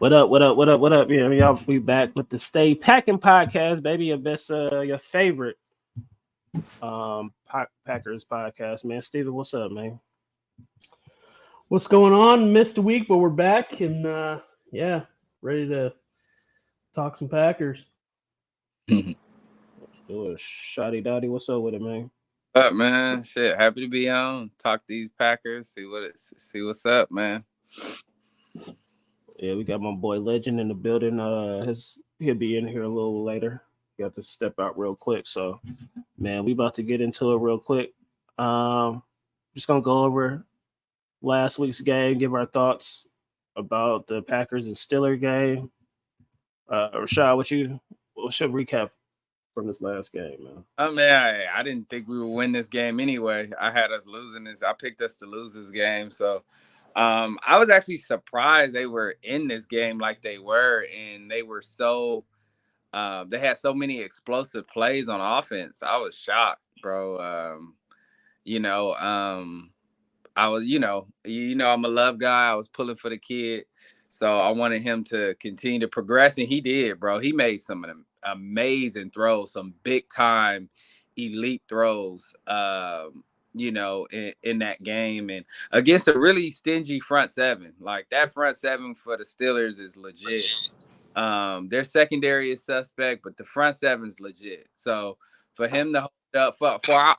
What up? What up? What up? What up? Yeah, y'all. We back with the Stay Packing podcast, baby. Your best, your favorite, Packers podcast, man. Steven, what's up, man? What's going on? Missed a week, but we're back and yeah, ready to talk some Packers. Let's do it. Shoddy Dotty, what's up with it, man? Up, man? Shit, happy to be on. Talk these Packers. See what's up, man. Yeah, we got my boy Legend in the building. He'll be in here a little later. Got to step out real quick. So, man, we about to get into it real quick. Just gonna go over last week's game, give our thoughts about the Packers and Steelers game. Rashad, what's your recap from this last game, man? Oh man, I didn't think we would win this game anyway. I had us losing this. I picked us to lose this game. So I was actually surprised they were in this game like they were, and they were so they had so many explosive plays on offense. I was shocked, bro. You know, I was, I'm a love guy. I was pulling for the kid. So I wanted him to continue to progress, and he did, bro. He made some amazing throws, some big time elite throws, in that game, and against a really stingy front seven. Like that front seven for the Steelers is legit. Their secondary is suspect, but the front seven's legit. So for him to hold up, for our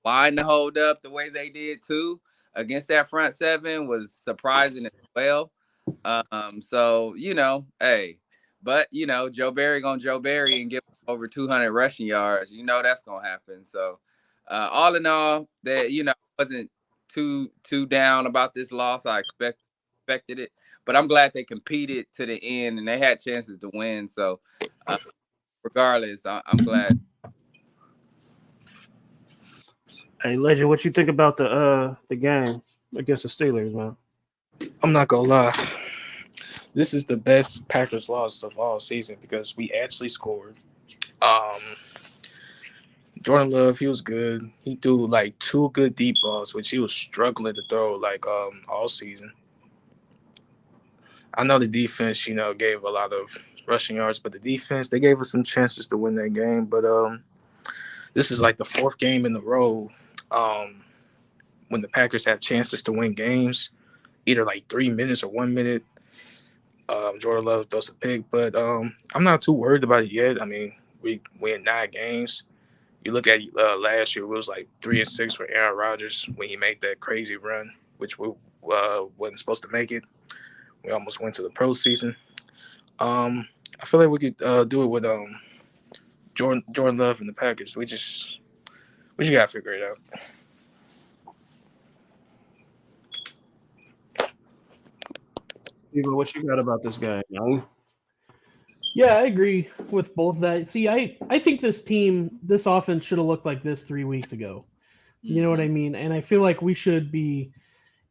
line to hold up the way they did too against that front seven was surprising as well. So hey, but Joe Barry gonna Joe Barry and give over 200 rushing yards. You know that's gonna happen. So all in all, that wasn't too down about this loss. I expected it, but I'm glad they competed to the end and they had chances to win. So regardless, I'm glad. Hey, Legend, what you think about the game against the Steelers, man? I'm not gonna lie. This is the best Packers loss of all season because we actually scored. Um, Jordan Love, he was good. He threw like 2 good deep balls, which he was struggling to throw like all season. I know the defense, gave a lot of rushing yards, but the defense, they gave us some chances to win that game. But this is like the 4th game in a row when the Packers have chances to win games, either like 3 minutes or 1 minute. Jordan Love throws a pick, but I'm not too worried about it yet. I mean, we win 9 games. You look at last year, it was like 3-6 for Aaron Rodgers when he made that crazy run, which we wasn't supposed to make it. We almost went to the pro season. I feel like we could do it with Jordan Love and the Packers. We just gotta figure it out. Steven, what you got about this game, man? Yeah, I agree with both of that. See, I think this offense should have looked like this 3 weeks ago. You know what I mean? And I feel like we should be.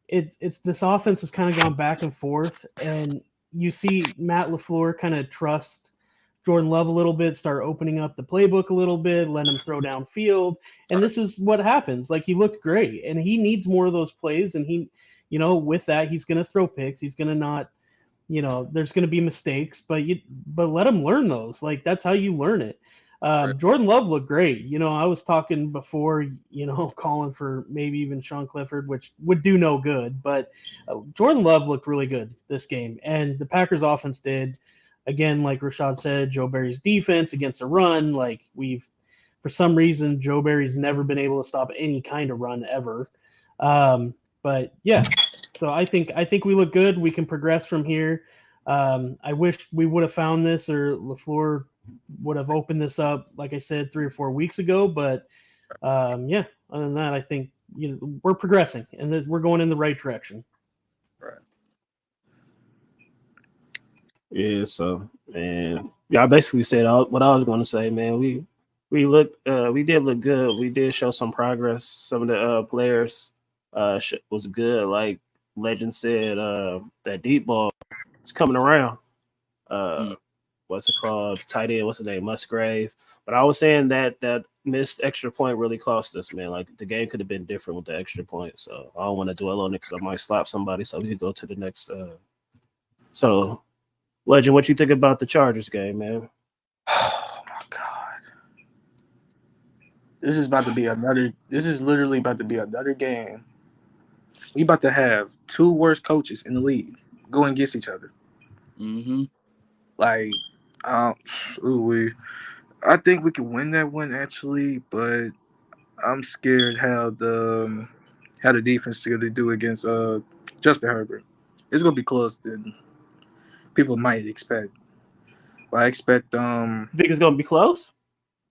It's this offense has kind of gone back and forth, and you see Matt LaFleur kind of trust Jordan Love a little bit, start opening up the playbook a little bit, let him throw downfield, and this is what happens. Like he looked great, and he needs more of those plays, and he, with that he's going to throw picks, he's going to not, there's going to be mistakes, but let him learn those. Like that's how you learn it. Jordan Love looked great. I was talking before, calling for maybe even Sean Clifford, which would do no good. But Jordan Love looked really good this game. And the Packers offense did. Again, like Rashad said, Joe Barry's defense against a run, for some reason, Joe Barry's never been able to stop any kind of run ever. But yeah, so I think we look good. We can progress from here. I wish we would have found this, or LaFleur would have opened this up, like I said, 3 or 4 weeks ago. But yeah, other than that, I think we're progressing and we're going in the right direction. Right. Yeah, so man, yeah, I basically said what I was going to say, man. We did look good. We did show some progress. Some of the players was good. Like Legend said, that deep ball is coming around. What's it called? Tight end. What's his name? Musgrave. But I was saying that missed extra point really cost us, man. Like the game could have been different with the extra point. So I don't want to dwell on it because I might slap somebody. So we could go to the next. So Legend, what you think about the Chargers game, man? Oh my God. This is literally about to be another game. We about to have two worst coaches in the league going against each other. Mm-hmm. Like, I think we can win that one actually, but I'm scared how the defense is going to do against Justin Herbert. It's going to be closer than people might expect. But I expect You think it's gonna be close?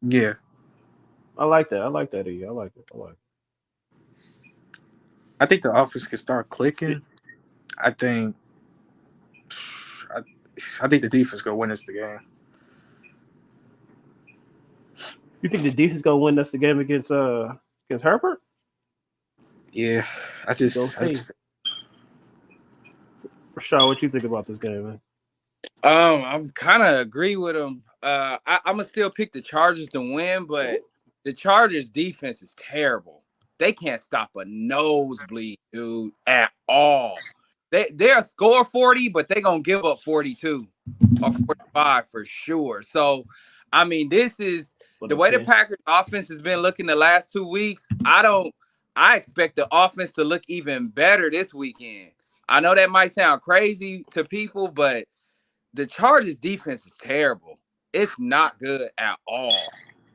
yeah. I like that. I like that. I like it. I like it. I think the offense can start clicking. I think I think the defense gonna win us the game. You think the defense gonna win us the game against Herbert? Yeah, I Go just see. Rashad, what you think about this game, man? I'm kind of agree with him. I'm gonna still pick the Chargers to win, but the Chargers defense is terrible. They can't stop a nosebleed, dude, at all. They'll score 40, but they're gonna give up 42 or 45 for sure. So, I mean, this is the way the Packers offense has been looking the last 2 weeks. I expect the offense to look even better this weekend. I know that might sound crazy to people, but the Chargers defense is terrible. It's not good at all.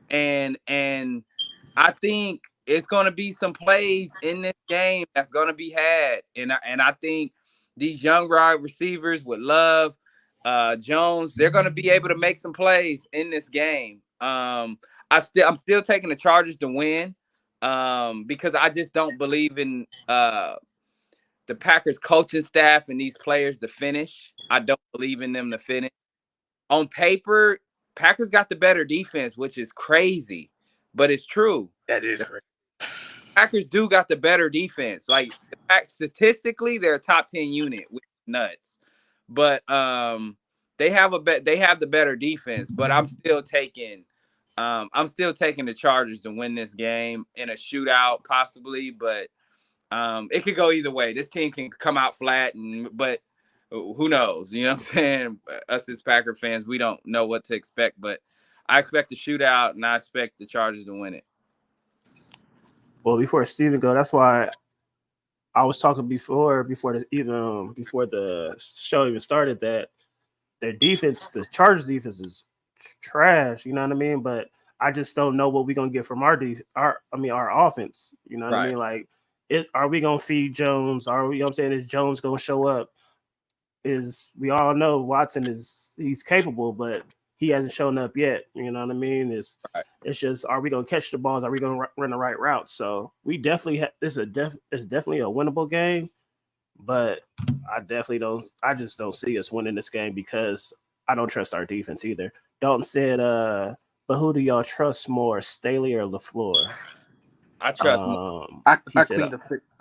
And I think it's going to be some plays in this game that's going to be had. And I think these young wide receivers with Love, Jones, they're going to be able to make some plays in this game. I'm still taking the Chargers to win because I just don't believe in the Packers coaching staff and these players to finish. I don't believe in them to finish. On paper, Packers got the better defense, which is crazy, but it's true. That is crazy. Packers do got the better defense. Like statistically, they're a top 10 unit, which is nuts. But they have the better defense. But I'm still taking the Chargers to win this game in a shootout, possibly. But it could go either way. This team can come out flat, but who knows? You know what I'm saying? Us as Packer fans, we don't know what to expect, but I expect a shootout, and I expect the Chargers to win it. Well, before Steven go, that's why I was talking before the show even started that their defense, the Chargers defense is trash. You know what I mean? But I just don't know what we're gonna get from our offense. You know what I mean? Like, are we gonna feed Jones? Are we? You know what I'm saying? Is Jones gonna show up? We all know Watson he's capable, but he hasn't shown up yet. You know what I mean? It's just, are we gonna catch the balls? Are we gonna run the right route? So we definitely it's definitely a winnable game, but I just don't see us winning this game because I don't trust our defense either. Dalton said, but who do y'all trust more, Staley or LaFleur? I trust. I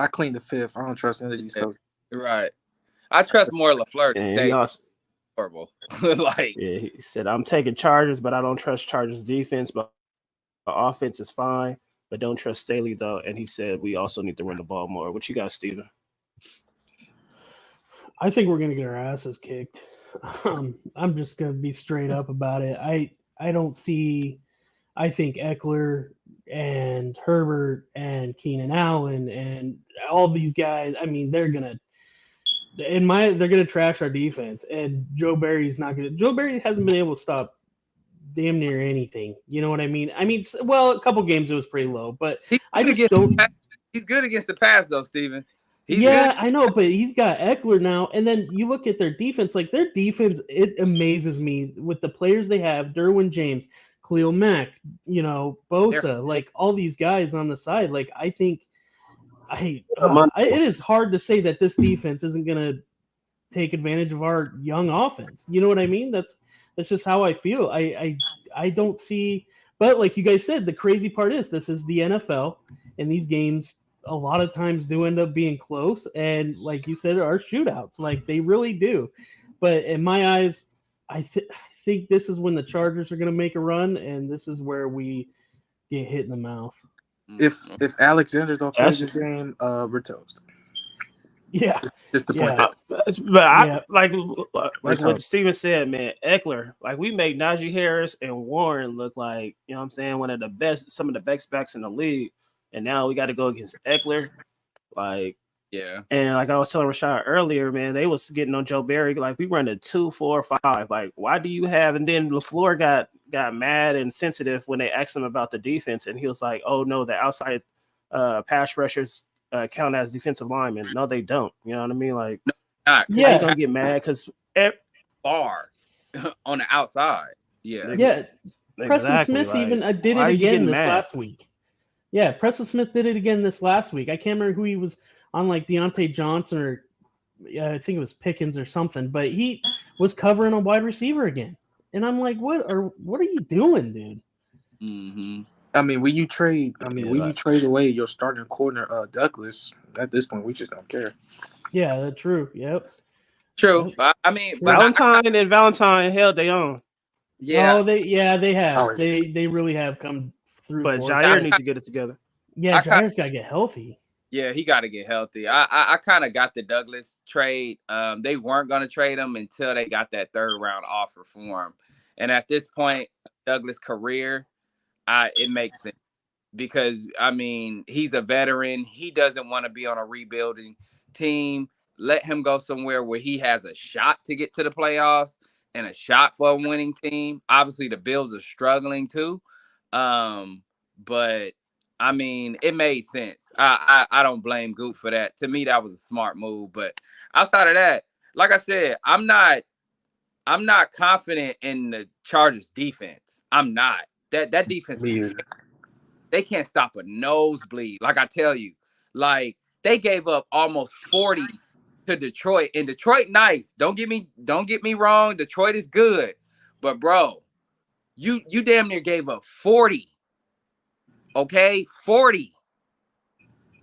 clean the fifth. I don't trust any of these coaches. Right. I trust more LaFleur to stay horrible. He said, I'm taking Chargers, but I don't trust Chargers defense, but the offense is fine, but don't trust Staley though. And he said we also need to run the ball more. What you got, Steven? I think we're gonna get our asses kicked. I'm just gonna be straight up about it. I don't see. I think Eckler and Herbert and Keenan Allen and all these guys. I mean, they're gonna trash our defense. And Joe Barry hasn't been able to stop damn near anything. You know what I mean? Well, a couple games it was pretty low, but he's good against the pass though, Steven. I know, but he's got Eckler now. And then you look at their defense, like their defense, it amazes me with the players they have: Derwin James, Khalil Mack, Bosa, like all these guys on the side. Like I think it is hard to say that this defense isn't going to take advantage of our young offense. You know what I mean? That's just how I feel. I don't see, but like you guys said, the crazy part is this is the NFL, and these games a lot of times do end up being close, and like you said, are shootouts. Like they really do. But in my eyes, I think this is when the Chargers are going to make a run, and this is where we get hit in the mouth. If Alexander don't play this game, we're toast. Yeah, Just to point Yeah. that. But I Yeah. like Great what talk. Steven said, man. Eckler, like we made Najee Harris and Warren look like, you know what I'm saying, one of the best, some of the best backs in the league. And now we got to go against Eckler. Like, Yeah. and like I was telling Rashad earlier, man, they was getting on Joe Barry. Like we run a 2-4-5. Like, why do you have? And then LaFleur got mad and sensitive when they asked him about the defense, and he was like, "Oh no, the outside pass rushers count as defensive linemen." No, they don't. You know what I mean? Like, Not how you Yeah. gonna get mad? Because far on the outside. Yeah. Yeah. Preston exactly. Smith even Like, did why it are you again getting this mad? last week. Yeah, Preston Smith did it again this last week. I can't remember who he was on, like Deontay Johnson or I think it was Pickens or something, but he was covering a wide receiver again. And I'm like, what are you doing, dude? Mm-hmm. I mean, when you trade Like, away your starting corner, Douglas, at this point, we just don't care. Yeah, that's true. Yep. True. Yep. I mean, True. but Valentine held their own, yeah, Oh, they have. Oh, They really have come through but for us. I, Jair But needs to get it together. yeah, I kind Jair's got to get healthy. yeah, he got to get healthy. I kind of got the Douglas trade. They weren't going to trade him until they got that third round offer for him. And at this point, Douglas' career, it makes sense because I mean he's a veteran. He doesn't want to be on a rebuilding team. Let him go somewhere where he has a shot to get to the playoffs and a shot for a winning team. Obviously, the Bills are struggling too, but I mean, it made sense. I don't blame Goop for that. To me, that was a smart move. But outside of that, like I said, I'm not confident in the Chargers defense. I'm not. That defense is Me either. they can't stop a nosebleed. Like I tell you, like they gave up almost 40 to Detroit. And Detroit, nice. Don't get me wrong. Detroit is good, but bro, you damn near gave up 40. Okay, 40.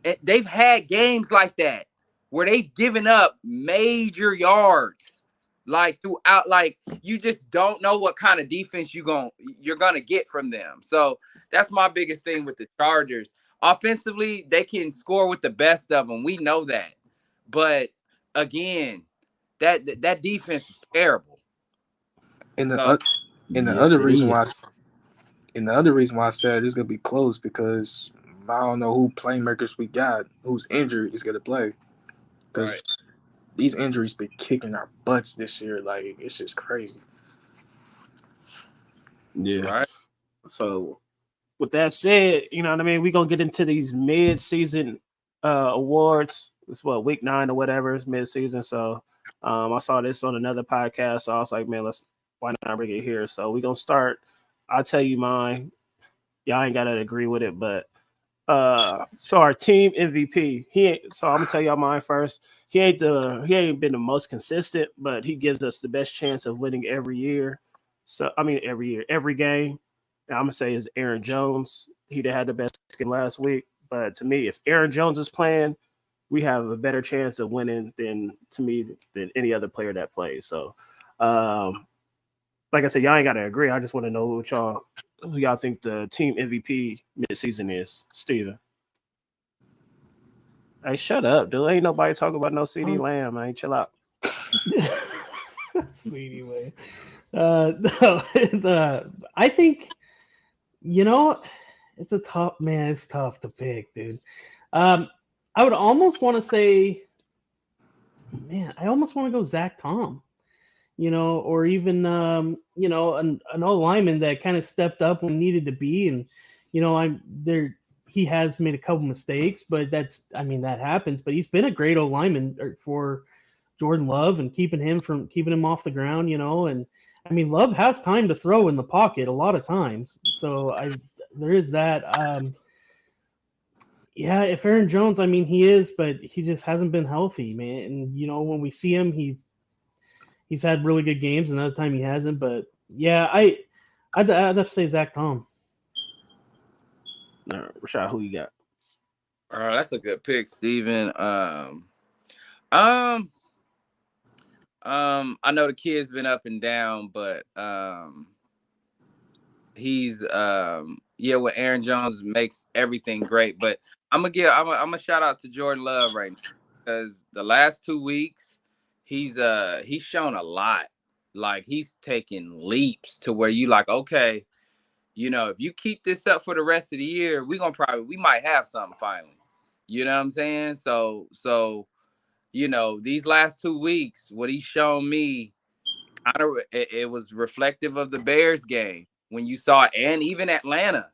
And they've had games like that where they've given up major yards. Like throughout, like you just don't know what kind of defense you're gonna get from them. So that's my biggest thing with the Chargers. Offensively, they can score with the best of them. We know that, but again, that defense is terrible. And the So and the Yes, other it reason why is. I said it's gonna be close because I don't know who playmakers we got who's injured is gonna play because right, these injuries been kicking our butts this year. Like it's just crazy. Yeah. right, So with that said, you know what I mean? We're gonna get into these mid-season awards. It's what, week 9 or whatever, it's mid-season. So I saw this on another podcast. So I was like, man, why not bring it here? So we're gonna start. I'll tell you mine. Y'all ain't gotta agree with it, but so our team MVP, I'm gonna tell y'all mine first. He ain't been the most consistent, but he gives us the best chance of winning every year. So I mean every year, every game. And I'm gonna say is Aaron Jones. He had the best game last week, but to me, if Aaron Jones is playing, we have a better chance of winning than any other player that plays. So, like I said, y'all ain't gotta agree. I just want to know who y'all think the team MVP mid-season is. Steven. Hey, shut up, dude. Ain't nobody talking about no CD Lamb, man. Chill out. Sweetie way. No, I think it's it's tough to pick, dude. I would almost want to say, man, I almost want to go Zach Tom, or even an old lineman that kind of stepped up when needed to be, and I'm there. He has made a couple mistakes, but that happens. But he's been a great old lineman for Jordan Love and keeping him off the ground, and I mean Love has time to throw in the pocket a lot of times. So there is that. Yeah, if Aaron Jones, I mean he is, but he just hasn't been healthy, man. And when we see him, he's had really good games, and other time he hasn't. But yeah, I'd have to say Zach Tom. All right, Rashad, who you got? that's a good pick, Steven. I know the kid's been up and down, but he's with Aaron Jones makes everything great. But I'm gonna shout out to Jordan Love right now because the last 2 weeks he's shown a lot. Like he's taking leaps to where you like, okay, if you keep this up for the rest of the year, we might have something finally. You know what I'm saying? So these last 2 weeks, what he's shown me, kind of it was reflective of the Bears game when you saw, and even Atlanta,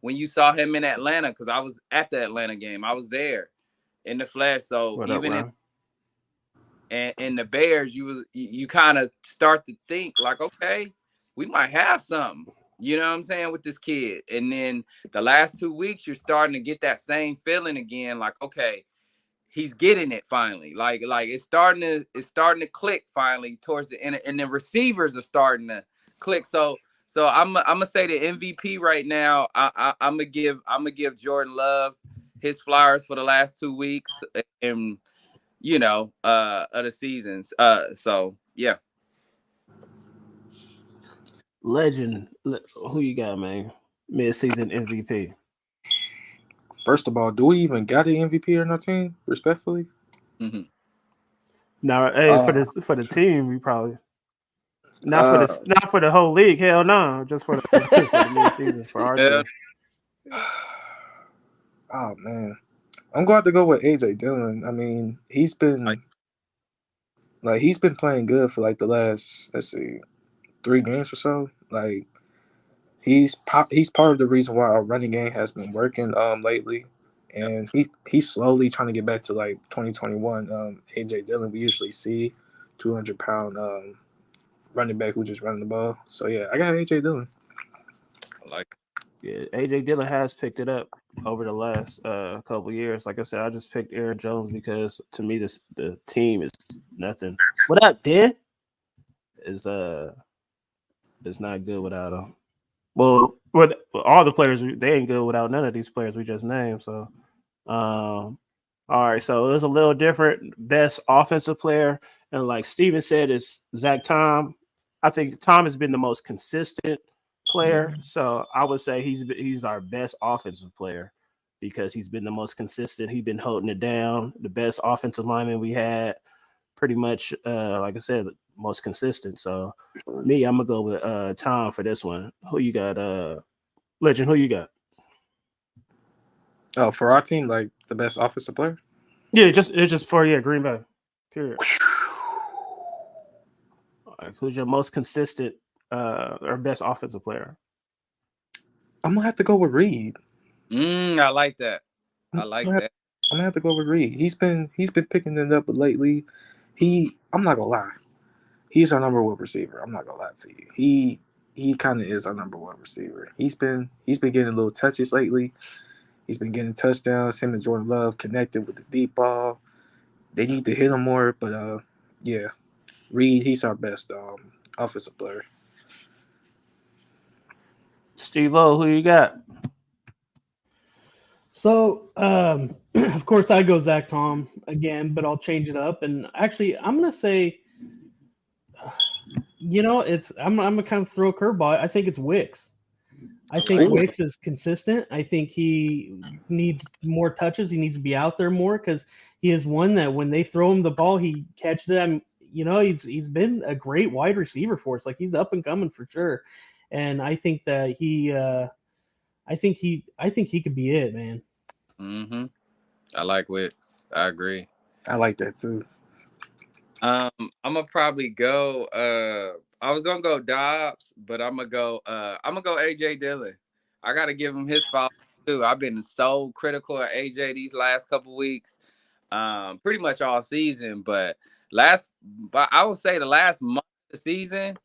when you saw him in Atlanta, because I was at the Atlanta game. I was there in the flesh. So What even up, in the Bears, you kind of start to think like, okay, we might have something. You know what I'm saying, with this kid. And then the last 2 weeks, you're starting to get that same feeling again. Like, okay, he's getting it finally. Like it's starting to click finally towards the end, and the receivers are starting to click. So I'm gonna say the MVP right now. I'm gonna give Jordan Love his flowers for the last 2 weeks, and of the seasons. So yeah. Legend. Who you got, man? Mid-season MVP. First of all, do we even got an MVP on our team? Respectfully. Mm-hmm. Now, hey, for the team, we probably not for the whole league. Hell no, just for the mid-season for our team. Oh man, I'm going to have to go with AJ Dillon. I mean, he's been playing good for like the last 3 games or so. Like he's part of the reason why our running game has been working lately, and he's slowly trying to get back to like 2021 AJ Dillon. We usually see 200-pound running back who just running the ball. So yeah, I got AJ Dillon. Yeah, AJ Dillon has picked it up over the last couple years. Like I said, I just picked Aaron Jones because to me the team is nothing. What up, Dan? Is not good without him. Well, all the players they ain't good without none of these players we just named. So, all right. So it was a little different. Best offensive player, and like Steven said, it's Zach Tom. I think Tom has been the most consistent player. So I would say he's our best offensive player because he's been the most consistent. He's been holding it down. The best offensive lineman we had, pretty much, like I said, most consistent. So me, I'm gonna go with Tom for this one. Who you got? Legend, who you got? Oh, for our team, like the best offensive player? Yeah, it's just for Green Bay. Period. Right, who's your most consistent or best offensive player? I'm gonna have to go with Reed. I like that. I'm gonna have to go with Reed. He's been picking it up lately. I'm not gonna lie. He's our number one receiver. I'm not gonna lie to you. He kind of is our number one receiver. He's been getting little touches lately. He's been getting touchdowns. Him and Jordan Love connected with the deep ball. They need to hit him more, but yeah, Reed, he's our best offensive player. Steve-O, who you got? So, of course, I go Zach Tom again, but I'll change it up. And actually, I'm gonna say, I'm gonna kind of throw a curveball. I think it's Wicks. I think Wicks is consistent. I think he needs more touches. He needs to be out there more because he is one that when they throw him the ball, he catches it. He's been a great wide receiver for us. Like he's up and coming for sure. And I think that I think he could be it, man. Mm-hmm. I like Wicks. I agree. I like that too. I'm gonna probably go. I was gonna go Dobbs, but I'm gonna go AJ Dillon. I gotta give him his fault too. I've been so critical of AJ these last couple weeks, pretty much all season. But I would say the last month of the season,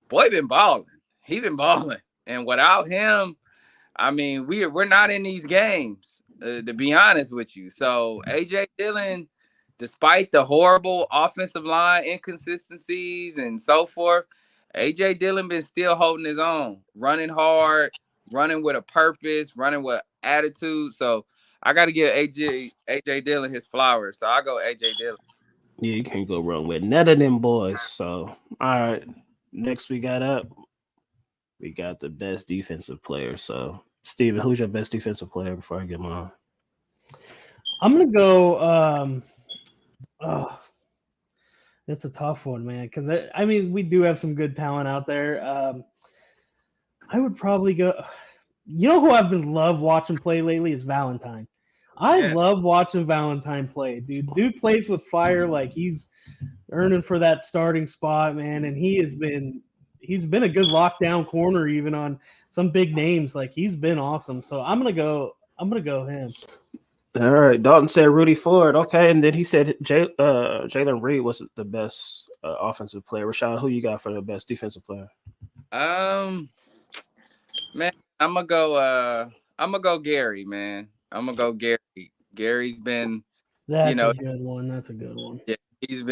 boy, been balling. He been balling, and without him, I mean, we're not in these games, to be honest with you. So AJ Dillon, despite the horrible offensive line inconsistencies and so forth, AJ Dillon been still holding his own, running hard, running with a purpose, running with attitude. So I got to give AJ Dillon his flowers. So I go AJ Dillon. Yeah, you can't go wrong with none of them boys. So all right, next we got the best defensive player. So Steven, who's your best defensive player before I get mine? I'm gonna go. Oh, it's a tough one, man. Because I mean, we do have some good talent out there. I would probably go. You know who I've been love watching play lately is Valentine. I Yeah. love watching Valentine play, dude. Dude plays with fire, like he's earning for that starting spot, man. And he's been a good lockdown corner even on some big names. Like he's been awesome. So I'm gonna go him. All right, Dalton said Rudy Ford. Okay, and then he said Jalen Reed was the best offensive player. Rashad, who you got for the best defensive player? Um, man, I'm gonna go. I'm gonna go Gary, man. I'm gonna go Gary. Gary's been, you That's a know, good one. That's a good one. yeah, he's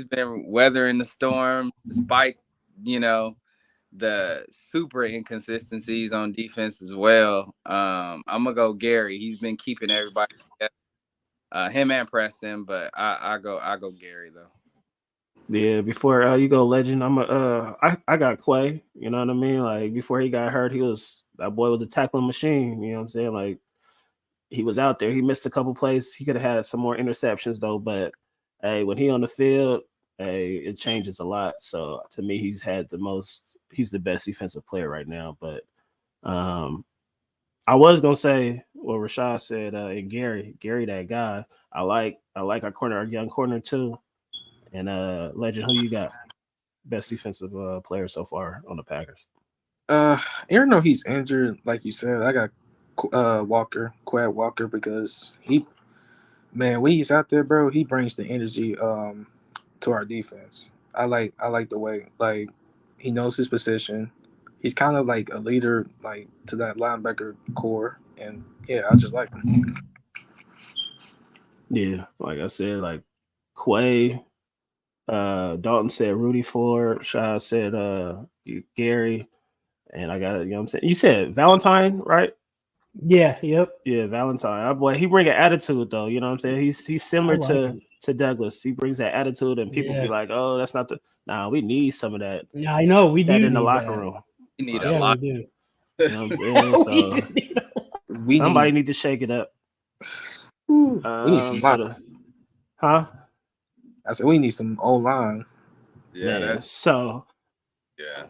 been weathering the storm despite, you know, the super inconsistencies on defense as well. I'm gonna go Gary. He's been keeping everybody together. Him and Preston, but I go Gary though. Yeah, before you go, legend. I got Quay. You know what I mean? Like before he got hurt, that boy was a tackling machine. You know what I'm saying? Like he was out there. He missed a couple plays. He could have had some more interceptions though. But hey, when he on the field, hey, it changes a lot. So to me, He's the best defensive player right now. But um, I was gonna say what Rashad said. And Gary, that guy. I like our young corner too. And legend, who you got? Best defensive player so far on the Packers. Even though he's injured, like you said, I got Quad Walker, because man, when he's out there, bro, he brings the energy to our defense. I like the way, like, he knows his position. He's kind of like a leader, like, to that linebacker core, and yeah, I just like him. Yeah, like I said, like Quay, Dalton said Rudy Ford, Shah said Gary, and I got it, you know what I'm saying? You said Valentine, right? Yeah. Yep. Yeah, Valentine. Boy, he bring an attitude though, you know what I'm saying? He's I similar like him. to Douglas. He brings that attitude and people be Yeah. like, "Oh, that's not the Nah, we need some of Yeah. I know. We that do in the need locker that. room." We need a Like, Yeah, we lot. do. you know what I'm saying? we So do need We somebody need need to shake it up. we need some So line. huh? I said we need some O line. Yeah, Man, that's so yeah.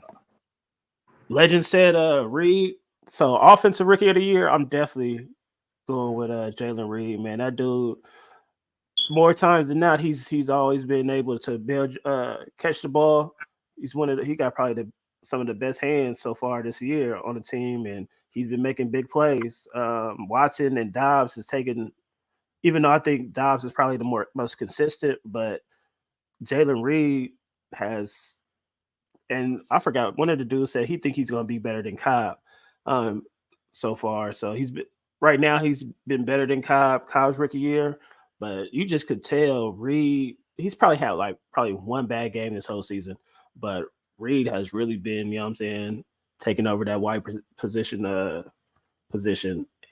Legend said Reed. So offensive rookie of the year, I'm definitely going with Jalen Reed, man. That dude, more times than not, he's always been able to build catch the ball. He got probably some of the best hands so far this year on the team, and he's been making big plays. Watson and Dobbs has taken, even though I think Dobbs is probably the most consistent, but Jalen Reed has, and I forgot, one of the dudes said he think he's going to be better than Cobb um, so far. So right now he's been better than Cobb's rookie year, but you just could tell Reed. He's probably had like probably one bad game this whole season, but Reed has really been, you know what I'm saying, taking over that wide position.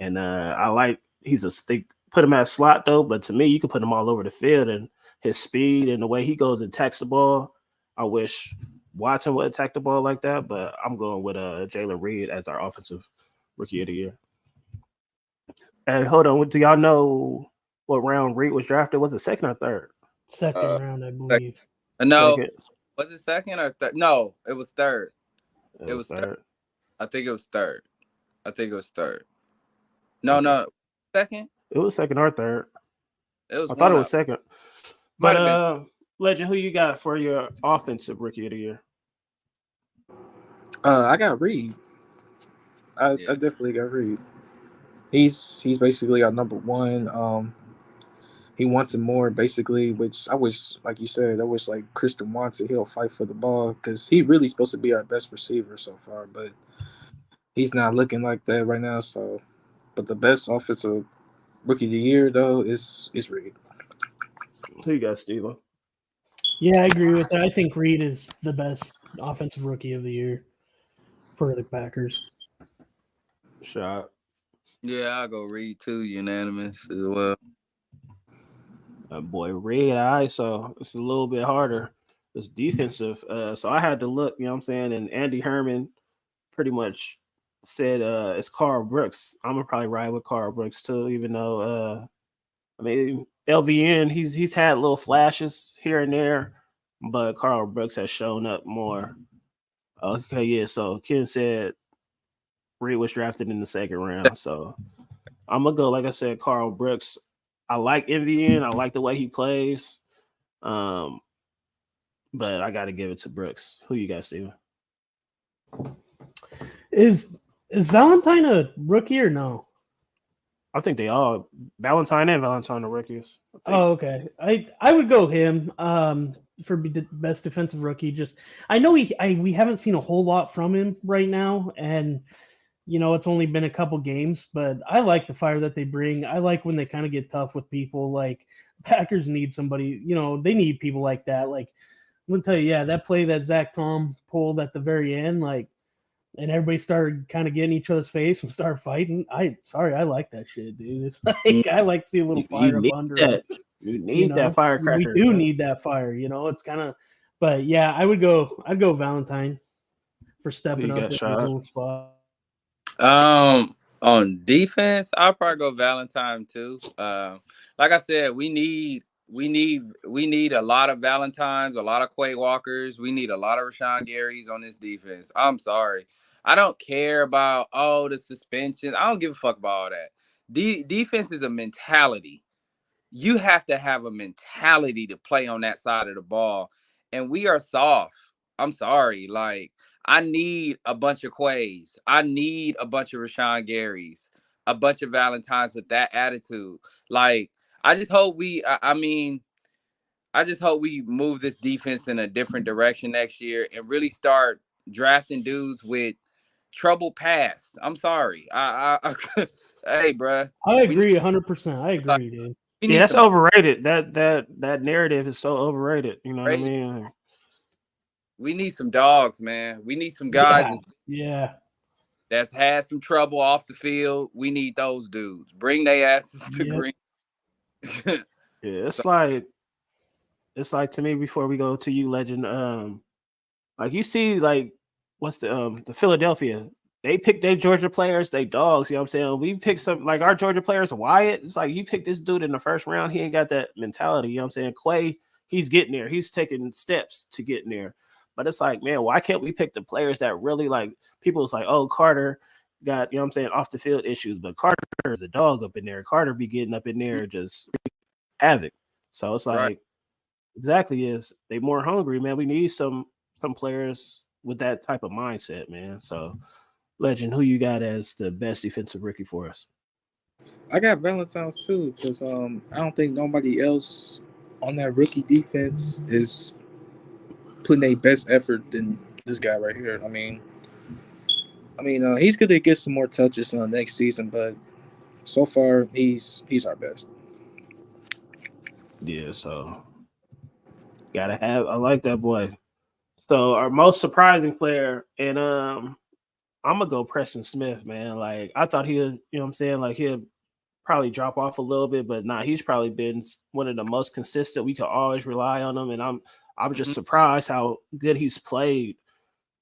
And I like they put him at slot though, but to me, you could put him all over the field, and his speed and the way he goes and attacks the ball. I wish Watson would attack the ball like that, but I'm going with Jalen Reed as our offensive rookie of the year. And hold on, do y'all know what round Reed was drafted? Was it second or third? second Uh, round, I sec- believe. no, Second. was it second or third? No, it was third. It It was was third. third. I think it was third. I think it was third. No, Okay. no, second. It was second or third. It was I thought one it of was them. second. But Might have been. Legend, who you got for your offensive rookie of the year? I got Reed. I Yeah, definitely got Reed. He's basically our number one. He wants it more, basically, which I wish, like you said, I wish like Christian wants it. He'll fight for the ball because he really supposed to be our best receiver so far, but he's not looking like that right now. So, but the best offensive rookie of the year though is Reed. Who you got, Steve? Yeah, I agree with that. I think Reed is the best offensive rookie of the year for the Packers. Shot. yeah. I'll go Reed too. Unanimous as well. Boy, red eye, so it's a little bit harder. It's defensive. So I had to look, you know what I'm saying? And Andy Herman pretty much said it's Carl Brooks. I'm gonna probably ride with Carl Brooks too, even though I mean LVN, he's had little flashes here and there, but Carl Brooks has shown up more. Okay, yeah. So Ken said Reed was drafted in the second round. So I'm gonna go, like I said, Carl Brooks. I like MVN. I like the way he plays. Um, but I got to give it to Brooks. Who you got, Steven? Is Valentine a rookie or no? I think they all Valentine and Valentine are rookies. Oh, okay. I would go him for best defensive rookie. Just I know we haven't seen a whole lot from him right now, and it's only been a couple games, but I like the fire that they bring. I like when they kind of get tough with people. Like Packers need somebody. They need people like that. Like I'm gonna tell you, yeah, that play that Zach Tom pulled at the very end, like. And everybody started kind of getting each other's face and started fighting. I like that shit, dude. It's like I like to see a little fire up under that. You need that firecracker. We do need that fire. It's kind of, but yeah, I'd go Valentine for stepping up in his own spot. On defense, I'll probably go Valentine too. Like I said, we need a lot of Valentines, a lot of Quay Walkers. We need a lot of Rashawn Garys on this defense. I'm sorry. I don't care about the suspension. I don't give a fuck about all that. Defense is a mentality. You have to have a mentality to play on that side of the ball. And we are soft. I'm sorry. Like, I need a bunch of Quays. I need a bunch of Rashawn Garys, a bunch of Valentines with that attitude. Like, I just hope I just hope we move this defense in a different direction next year and really start drafting dudes with trouble past. I'm sorry. Hey, bro. I agree 100%. I agree, dude. Yeah, that's overrated. That narrative is so overrated. You know what I mean? We need some dogs, man. We need some guys that's had some trouble off the field. We need those dudes. Bring their asses to green. Yeah, it's like to me before we go to you, Legend. Like you see, like what's the Philadelphia? They pick their Georgia players, they dogs. You know what I'm saying? We pick some like our Georgia players, Wyatt. It's like you pick this dude in the first round. He ain't got that mentality. You know what I'm saying? Quay, he's getting there. He's taking steps to getting there. But it's like, man, why can't we pick the players that really like people's like, oh, Carter got, you know what I'm saying, off the field issues, but Carter is a dog up in there. Carter be getting up in there just havoc. So it's like exactly is they more hungry, man. We need some players with that type of mindset, man. So Legend, who you got as the best defensive rookie for us? I got Valentine's too, because I don't think nobody else on that rookie defense is putting a best effort than this guy right here. I mean, he's gonna get some more touches next season, but so far he's our best. Yeah, so gotta have. I like that boy. So our most surprising player, and I'm gonna go Preston Smith, man. Like I thought he'd, you know what I'm saying, like he'd probably drop off a little bit, but he's probably been one of the most consistent. We could always rely on him, and I'm just surprised how good he's played.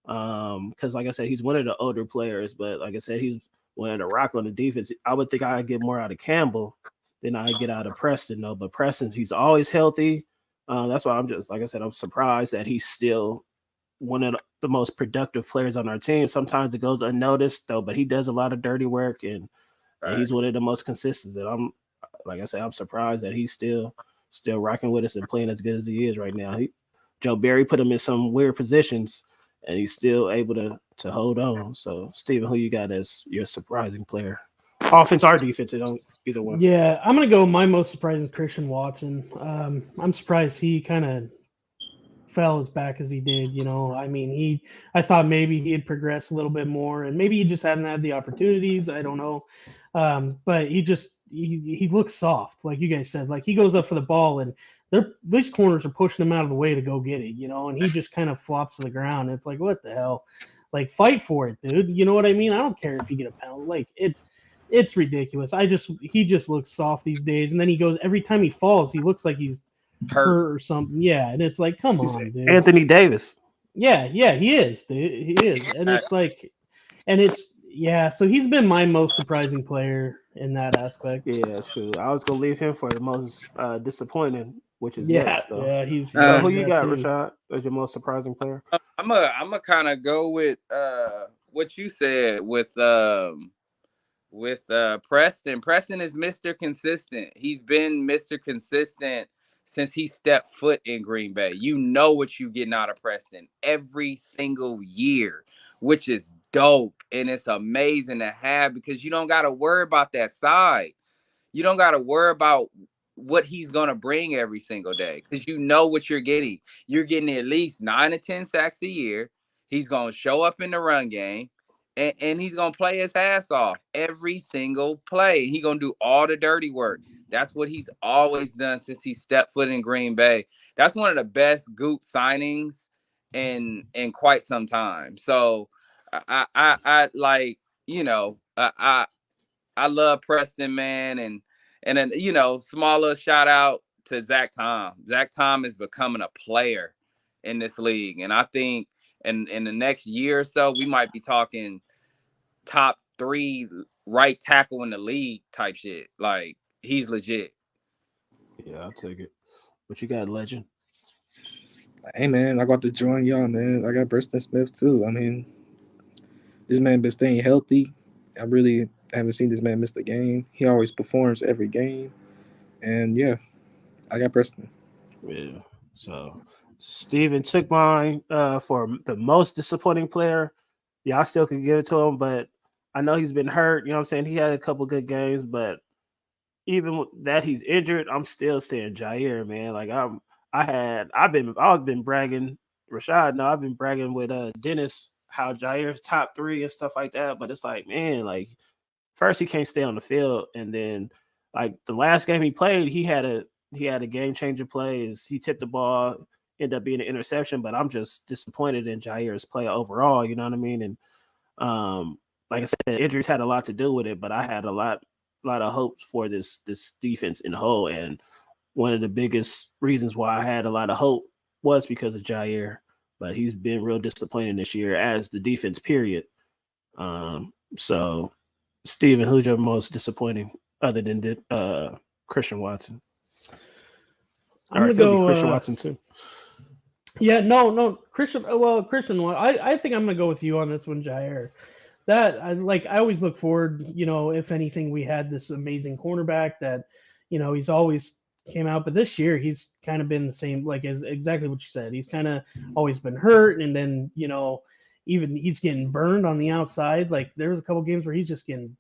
Because like I said, he's one of the older players, but like I said, he's one of the rock on the defense. I would think I'd get more out of Campbell than I get out of Preston, though. But Preston's he's always healthy. That's why I'm just like I said, I'm surprised that he's still one of the most productive players on our team. Sometimes it goes unnoticed though, but he does a lot of dirty work and he's one of the most consistent. And I'm like I said, I'm surprised that he's still rocking with us and playing as good as he is right now. Joe Barry put him in some weird positions and he's still able to hold on. So Steven, who you got as your surprising player? Offense or defense, either one. Yeah, I'm gonna go my most surprising Christian Watson. I'm surprised he kind of fell as back as he did. I mean, I thought maybe he'd progress a little bit more, and maybe he just hadn't had the opportunities. I don't know, but he looks soft, like you guys said. Like he goes up for the ball, and these corners are pushing him out of the way to go get it, and he just kind of flops to the ground. It's like, what the hell? Like, fight for it, dude. You know what I mean? I don't care if you get a penalty. Like it's ridiculous. He just looks soft these days, and then he goes every time he falls, he looks like he's hurt or something. Yeah, and it's like, come on, dude. Anthony Davis. Yeah, he is, dude. He is, and it's like, so he's been my most surprising player. in that aspect. Yeah, sure. I was gonna leave him for the most disappointing, which is Yeah, next though. yeah, he's So Uh, who he's you that got, too. Rashad, as your most surprising player? I'm a kind of go with what you said with Preston. Preston is Mr. Consistent. He's been Mr. Consistent since he stepped foot in Green Bay. You know what you getting out of Preston every single year, which is dope. And it's amazing to have because you don't got to worry about that side. You don't got to worry about what he's going to bring every single day because you know what you're getting. You're getting at least 9 to 10 sacks a year. He's going to show up in the run game and he's going to play his ass off every single play. He's going to do all the dirty work. That's what he's always done since he stepped foot in Green Bay. That's one of the best Goop signings in quite some time. So I like, I love Preston, man, and then smaller shout out to Zach Tom. Zach Tom is becoming a player in this league, and I think in the next year or so we might be talking top 3 right tackle in the league type shit. Like he's legit. Yeah, I'll take it. But you got legend. Hey man, I got to join y'all, man. I got Preston Smith too. I mean, this man been staying healthy. I really haven't seen this man miss the game. He always performs every game, and yeah, I got Preston. Yeah. So Steven took mine for the most disappointing player. Yeah, I still could give it to him, but I know he's been hurt. You know what I'm saying? He had a couple good games, but even with that he's injured, I'm still saying Jair, man. Like I was been bragging, Rashad. No, I've been bragging with Dennis how Jair's top 3 and stuff like that. But it's like, man, like first he can't stay on the field, and then like the last game he played, he had a game changing plays. He tipped the ball, ended up being an interception. But I'm just disappointed in Jair's play overall. You know what I mean? And like I said, injuries had a lot to do with it. But I had a lot of hopes for this defense in whole. And one of the biggest reasons why I had a lot of hope was because of Jair. But he's been real disappointing this year as the defense. Period. So Steven, who's your most disappointing other than Christian Watson? I'm Or gonna it could be go. Christian Watson too. Yeah, no, Christian. Well, Christian. I think I'm gonna go with you on this one, Jair. That I always look forward. If anything, we had this amazing cornerback that, he's always came out, but this year he's kind of been the same. Like as exactly what you said. He's kind of always been hurt, and then even he's getting burned on the outside. Like there was a couple games where he's just getting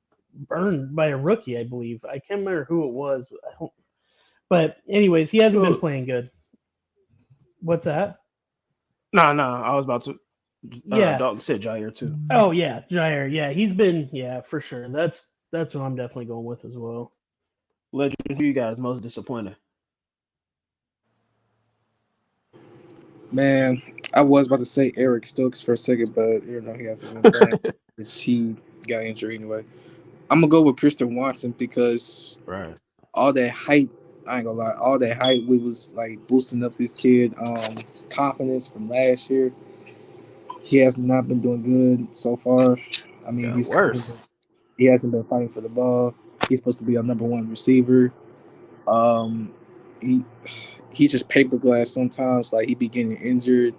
burned by a rookie, I believe. I can't remember who it was. But anyways, he hasn't been playing good. What's that? No, I was about to. Yeah. Dalton said Jair too. Oh yeah, Jair. Yeah, he's been for sure. That's what I'm definitely going with as well. Legend, who you guys most disappointed? Man, I was about to say Eric Stokes for a second, but he hasn't been playing. He got injured anyway. I'm gonna go with Christian Watson because Right. all that hype, I ain't gonna lie, all that hype we was like boosting up this kid confidence from last year. He has not been doing good so far. I mean, Got worse. he hasn't been fighting for the ball. He's supposed to be our number 1 receiver. Um, he he just paper glass sometimes. Like he be getting injured.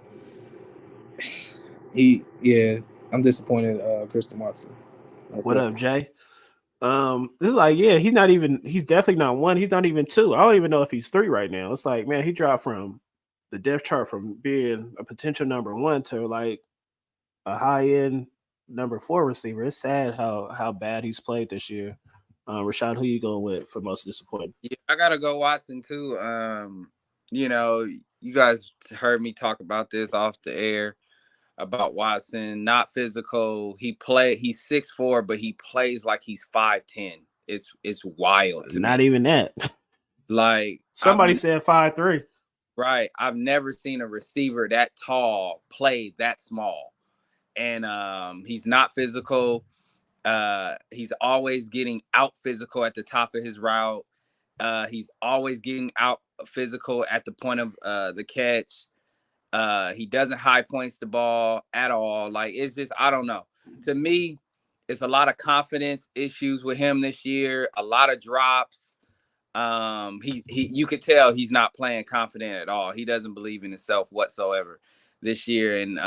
I'm disappointed. Christian Watson. Most What up, definitely. Jay? This is like, yeah, he's definitely not 1. He's not even 2. I don't even know if he's 3 right now. It's like, man, he dropped from the depth chart from being a potential number 1 to like a high end number 4 receiver. It's sad how bad he's played this year. Rashad, who you going with for most disappointing? Yeah, I gotta go Watson too. You guys heard me talk about this off the air about Watson, not physical. He's 6'4", but he plays like he's 5'10". It's wild to me. Not even that. Like Somebody said 5'3". right. I've never seen a receiver that tall play that small. And he's not physical. He's always getting out physical at the top of his route. He's always getting out physical at the point of the catch. He doesn't high points the ball at all. Like it's just, I don't know. To me, it's a lot of confidence issues with him this year. A lot of drops. You could tell he's not playing confident at all. He doesn't believe in himself whatsoever this year. And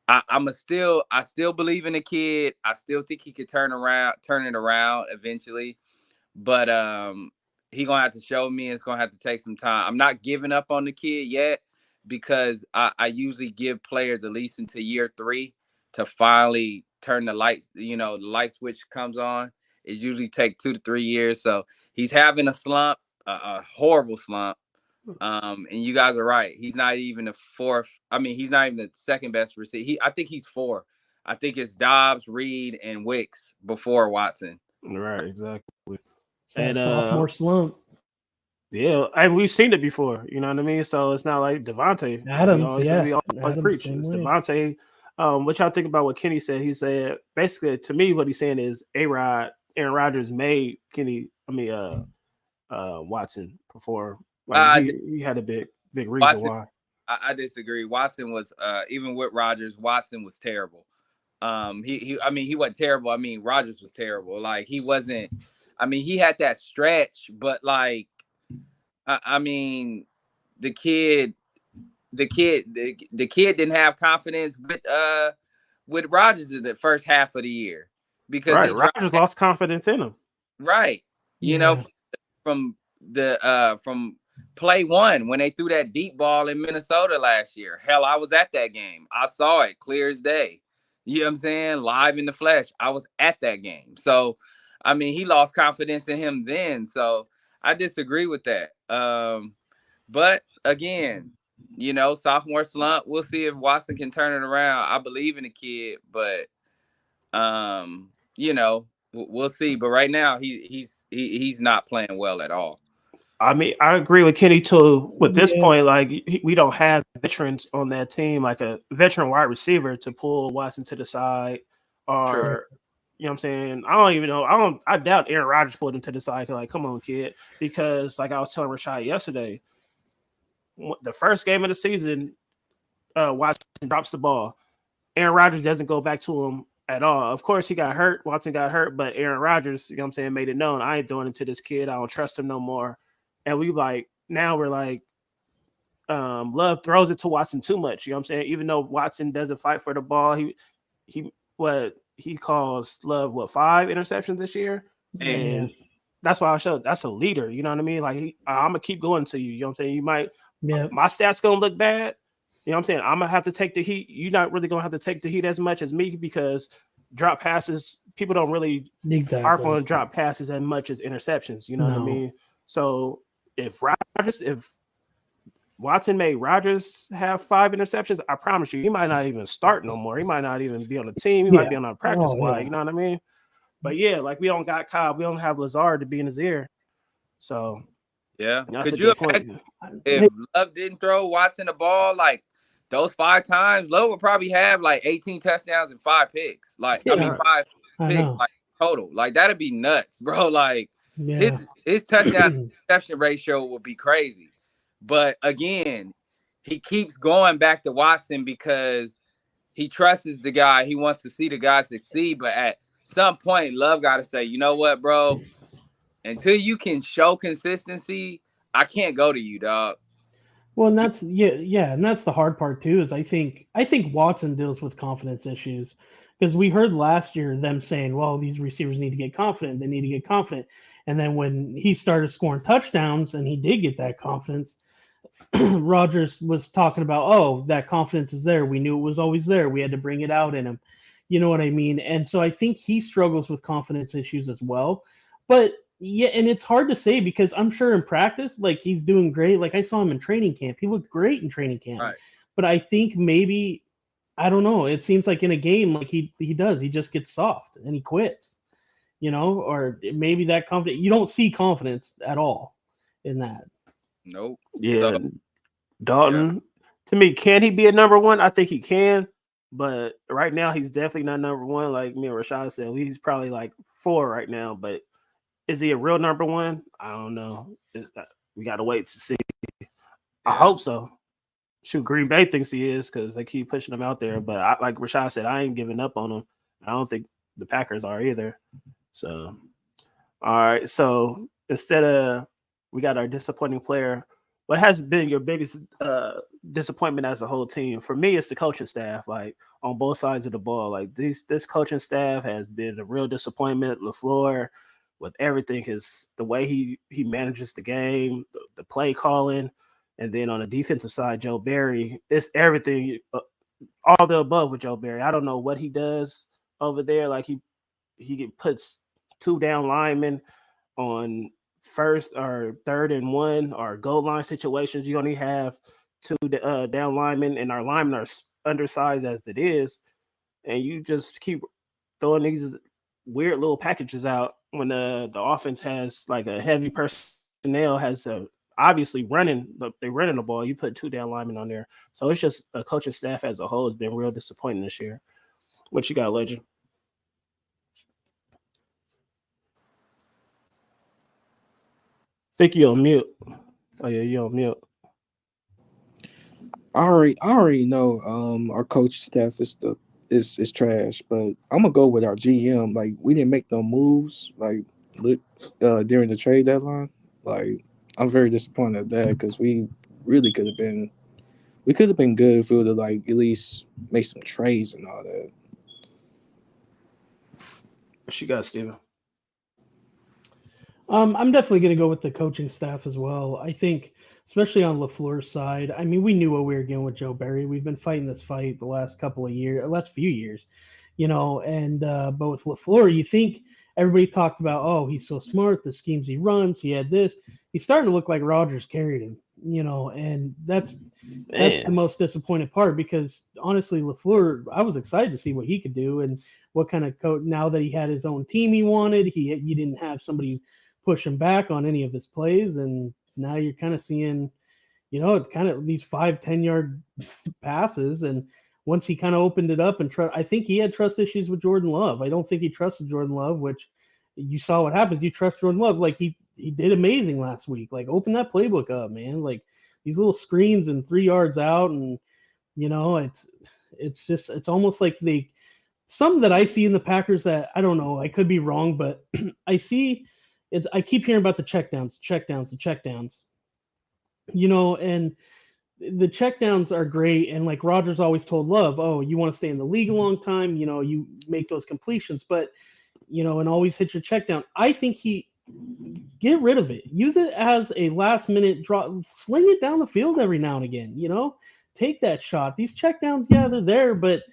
I still believe in the kid. I still think he could turn it around eventually. But he gonna have to show me. It's gonna have to take some time. I'm not giving up on the kid yet because I usually give players at least until year 3 to finally turn the lights. The light switch comes on. It usually take 2 to 3 years. So he's having a slump, a horrible slump. And you guys are right. He's not even the fourth. I mean, he's not even the second best receiver. I think he's 4. I think it's Dobbs, Reed, and Wicks before Watson. Right, exactly. And sophomore slump. Yeah, and we've seen it before. You know what I mean? So it's not like Devontae. Adams, we always preach. It's Devontae. What y'all think about what Kenny said? He said basically to me, what he's saying is Aaron Rodgers made Watson perform. Like he had a big reason Watson, why. I disagree. Watson was even with Rodgers, Watson was terrible. He wasn't terrible. I mean, Rodgers was terrible. Like he wasn't. I mean, he had that stretch, but like, I mean, the kid didn't have confidence with Rodgers in the first half of the year because Rodgers lost confidence in him. Right. From play 1 when they threw that deep ball in Minnesota last year. Hell, I was at that game. I saw it clear as day. You know what I'm saying? Live in the flesh. I was at that game. So, I mean, he lost confidence in him then. So I disagree with that. But again, sophomore slump. We'll see if Watson can turn it around. I believe in the kid, but we'll see. But right now, he's not playing well at all. I mean, I agree with Kenny too. With this point, like we don't have veterans on that team, like a veteran wide receiver to pull Watson to the side, or True. You know what I'm saying? I don't even know. I doubt Aaron Rodgers pulled him to the side. Like, come on, kid, because like I was telling Rashad yesterday, the first game of the season, Watson drops the ball. Aaron Rodgers doesn't go back to him at all. Of course, he got hurt. Watson got hurt, but Aaron Rodgers, you know what I'm saying, made it known I ain't doing it to this kid. I don't trust him no more. And now we're like, Love throws it to Watson too much. You know what I'm saying? Even though Watson doesn't fight for the ball, he calls Love 5 interceptions this year, and that's why I showed that's a leader. You know what I mean? Like I'm gonna keep going to you. You know what I'm saying? You might, my stats gonna look bad. You know what I'm saying? I'm gonna have to take the heat. You're not really gonna have to take the heat as much as me because drop passes, people don't really harp on drop passes as much as interceptions. You know what I mean? So if Watson made Rodgers have 5 interceptions, I promise you, he might not even start no more. He might not even be on the team. He might be on a practice squad. You know what I mean? But yeah, like we don't got Cobb, we don't have Lazard to be in his ear. So yeah, could you imagine if Love didn't throw Watson the ball like those 5 times? Love would probably have like 18 touchdowns and 5 picks. 5 picks like total. Like that'd be nuts, bro. Like his touchdown interception ratio would be crazy. But again, he keeps going back to Watson because he trusts the guy. He wants to see the guy succeed. But at some point, Love got to say, you know what, bro? Until you can show consistency, I can't go to you, dog. Well, and that's and that's the hard part too. Is I think Watson deals with confidence issues because we heard last year them saying, "Well, these receivers need to get confident. They need to get confident." And then when he started scoring touchdowns and he did get that confidence, Rodgers was talking about, "Oh, that confidence is there. We knew it was always there. We had to bring it out in him." You know what I mean? And so I think he struggles with confidence issues as well. But yeah, and it's hard to say because I'm sure in practice, like he's doing great. Like I saw him in training camp. He looked great in training camp. Right. But I think maybe, I don't know. It seems like in a game, like he just gets soft and he quits, or maybe that confidence, you don't see confidence at all in that. Nope. Yeah. So, Dalton, to me, can he be a number 1? I think he can. But right now, he's definitely not number 1. Like me and Rashad said, he's probably like 4 right now. But is he a real number 1? I don't know. We got to wait to see. I hope so. Shoot, Green Bay thinks he is because they keep pushing him out there. But like Rashad said, I ain't giving up on him. I don't think the Packers are either. So, all right. So instead of we got our disappointing player, what has been your biggest disappointment as a whole team? For me, it's the coaching staff. Like on both sides of the ball, like this coaching staff has been a real disappointment. LaFleur, with everything, his the way he manages the game, the play calling, and then on the defensive side, Joe Barry. It's everything, all the above with Joe Barry. I don't know what he does over there. Like he puts two down linemen on first or third and one or goal line situations. You only have two down linemen, and our linemen are undersized as it is, and you just keep throwing these weird little packages out when the offense has like a heavy personnel has obviously they're running the ball. You put two down linemen on there, so it's just a coaching staff as a whole has been real disappointing this year. What you got, Legend? Think you on mute. Oh yeah, you on mute. I already know our coach staff is trash, but I'm gonna go with our GM. Like we didn't make no moves during the trade deadline. Like I'm very disappointed at that because really could have been good if we would have like at least made some trades and all that. What you got, Steven? I'm definitely going to go with the coaching staff as well. I think, especially on LaFleur's side, I mean, we knew what we were getting with Joe Barry. We've been fighting this fight the last couple of years, last few years, and but with LaFleur, you think everybody talked about, oh, he's so smart, the schemes he runs, he had this. He's starting to look like Rodgers carried him, and that's the Man, most disappointed part because honestly, LaFleur, I was excited to see what he could do and what kind of coach. Now that he had his own team, he wanted. He didn't have somebody push him back on any of his plays, and now you're kind of seeing, it's kind of these 5-10 yard passes, and once he kind of opened it up and I think he had trust issues with Jordan Love. I don't think he trusted Jordan Love, which you saw what happens. You trust Jordan Love, like he did amazing last week. Like open that playbook up, man. Like these little screens and 3 yards out, and it's almost like some that I see in the Packers that I don't know. I could be wrong, but I see I keep hearing about the checkdowns, the checkdowns. And the checkdowns are great. And like Rogers always told Love, oh, you want to stay in the league a long time, you make those completions, but and always hit your checkdown. I think he get rid of it. Use it as a last minute draw. Sling it down the field every now and again. Take that shot. These checkdowns, yeah, they're there, but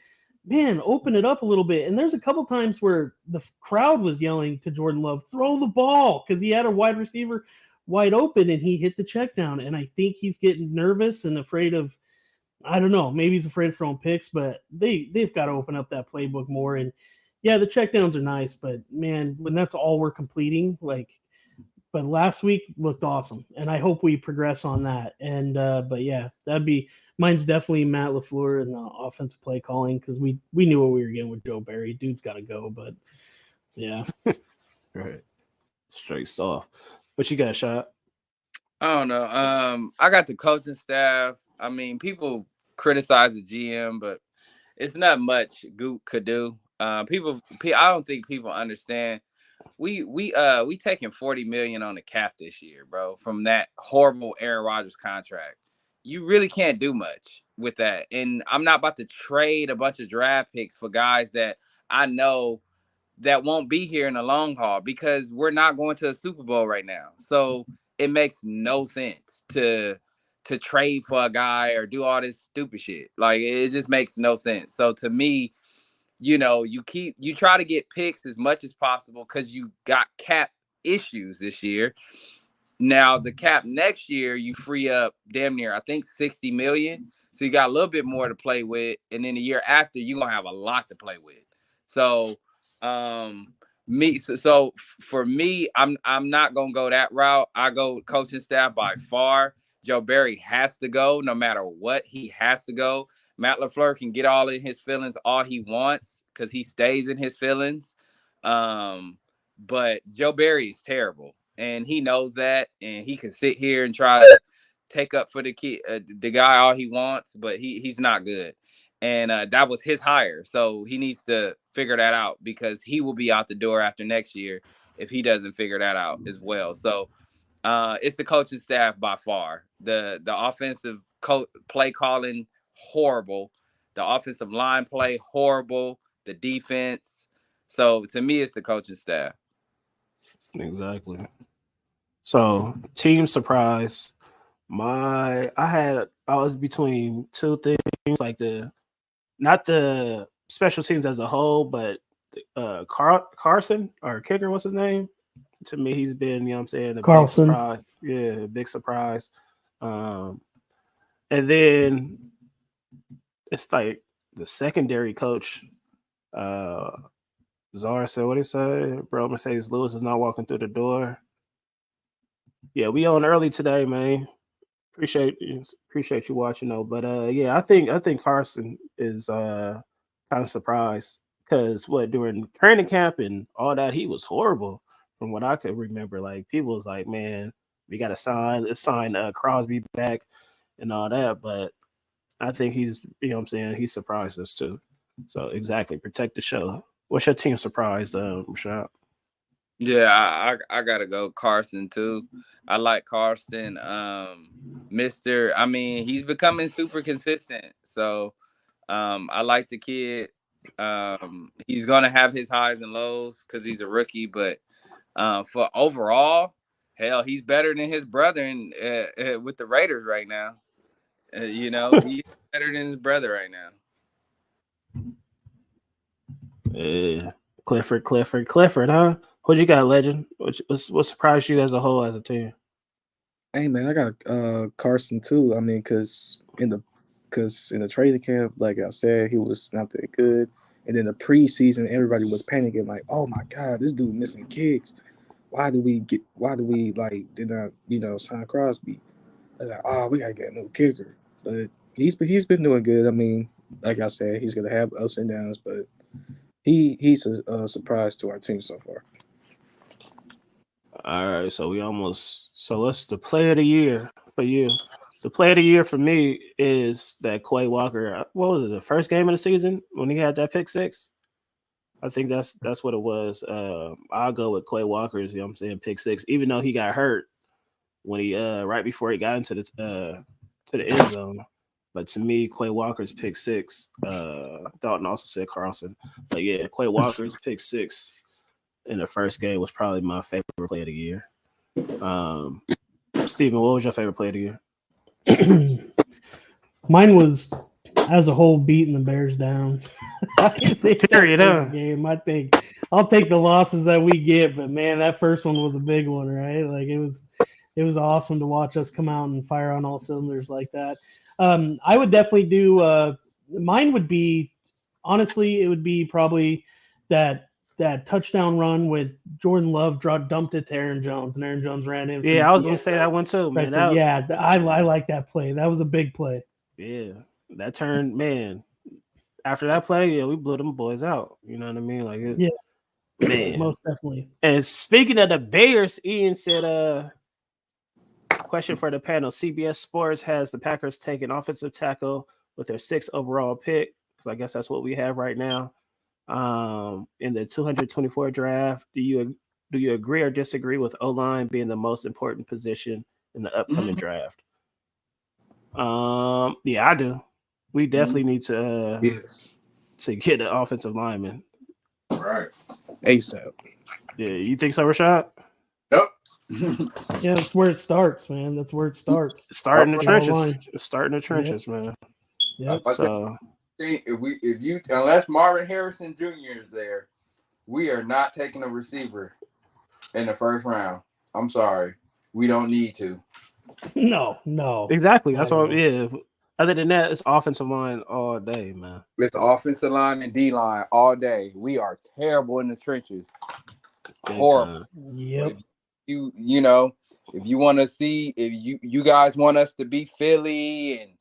man, open it up a little bit. And there's a couple times where the crowd was yelling to Jordan Love, throw the ball, because he had a wide receiver wide open and he hit the check down. And I think he's getting nervous and afraid of, I don't know, maybe he's afraid of throwing picks, but they've got to open up that playbook more. And yeah, the check downs are nice, but man, when that's all we're completing, but last week looked awesome, and I hope we progress on that. And but yeah, mine's definitely Matt LaFleur and the offensive play calling because we knew what we were getting with Joe Barry. Dude's got to go, but yeah, right, straight soft. What you got, Shot? I don't know. I got the coaching staff. I mean, people criticize the GM, but it's not much Goop could do. I don't think people understand. We taking $40 million on the cap this year, bro, from that horrible Aaron Rodgers contract. You really can't do much with that. And I'm not about to trade a bunch of draft picks for guys that I know that won't be here in the long haul because we're not going to a Super Bowl right now. So it makes no sense to trade for a guy or do all this stupid shit. Like it just makes no sense. So to me, you try to get picks as much as possible because you got cap issues this year. Now the cap next year, you free up damn near, I think 60 million. So you got a little bit more to play with. And then the year after, you're gonna have a lot to play with. So for me, I'm not gonna go that route. I go coaching staff by far. Joe Barry has to go, no matter what. He has to go. Matt LaFleur can get all in his feelings all he wants because he stays in his feelings. But Joe Barry is terrible, and he knows that, and he can sit here and try to take up for the kid, the guy all he wants, but he's not good. and that was his hire. So he needs to figure that out because he will be out the door after next year if he doesn't figure that out as well. So it's the coaching staff by far. The offensive play calling horrible. The offensive line play horrible. The defense. So to me, it's the coaching staff. Exactly. So team surprise. I was between two things, like not the special teams as a whole, but Carson, our kicker, what's his name? To me, he's been, you know what I'm saying, a big Carlson. surprise. Yeah, big surprise. And then it's like the secondary coach, Czar said, what he say? Bro, Mercedes Lewis is not walking through the door. Yeah, we on early today, man. Appreciate you watching though. But yeah, I think Carson is kind of surprised because during training camp and all that, he was horrible from what I could remember. Like people was like, man, we got to sign Crosby back and all that. But I think he's, you know what I'm saying, he surprised us too. So exactly, protect the show. What's your team surprised, Rashad? Yeah, I gotta go Carson too. I like Carson. I mean, he's becoming super consistent. So I like the kid. He's gonna have his highs and lows because he's a rookie, but for overall, hell, he's better than his brother with the Raiders right now. He's better than his brother right now. Yeah, Clifford, huh? What you got, legend? What surprised you as a whole as a team? Hey man, I got Carson too. I mean, because in the training camp, like I said, he was not that good. And then the preseason, everybody was panicking, like, "Oh my God, this dude missing kicks. Why do we did not sign Crosby?" I was like, "Oh, we gotta get a new kicker." But he's been doing good. I mean, like I said, he's gonna have ups and downs, but he's a surprise to our team so far. All right, so what's the player of the year for you? The player of the year for me is that Quay Walker. What was it? The first game of the season when he had that pick six. I think that's what it was. I'll go with Quay Walker's. You know what I'm saying, pick six. Even though he got hurt when he right before he got into the to the end zone. But to me, Quay Walker's pick six. Dalton also said Carlson, but yeah, Quay Walker's pick six in the first game was probably my favorite play of the year. Steven, what was your favorite play of the year? Mine was as a whole beating the Bears down. Period. Game. I think I'll take the losses that we get, but man, that first one was a big one, right? Like it was awesome to watch us come out and fire on all cylinders like that. I would definitely do. Mine would be, honestly, it would be probably that touchdown run with Jordan Love dumped it to Aaron Jones, and Aaron Jones ran in. Yeah, I was going to say that one too, man. I like that play. That was a big play. Yeah, that turned, man. After that play, yeah, we blew them boys out. You know what I mean? Like, yeah, man, most definitely. And speaking of the Bears, Ian said, question for the panel: CBS Sports has the Packers taking offensive tackle with their 6th overall pick, because I guess that's what we have right now. In the 224 draft, do you agree or disagree with O-line being the most important position in the upcoming draft? Yeah, I do. We definitely need to to get an offensive lineman. Right. ASAP. Yeah, you think so, Rashad? Yep. Yeah, that's where it starts, man. That's where it starts. Starting the trenches. Starting the trenches, man. Yep. So unless Marvin Harrison Jr. is there, we are not taking a receiver in the first round. I'm sorry. We don't need to. No. Exactly. That's what. Yeah. Other than that, it's offensive line all day, man. It's offensive line and D line all day. We are terrible in the trenches. Horrible. Yep. If you want to see, if you guys want us to be Philly and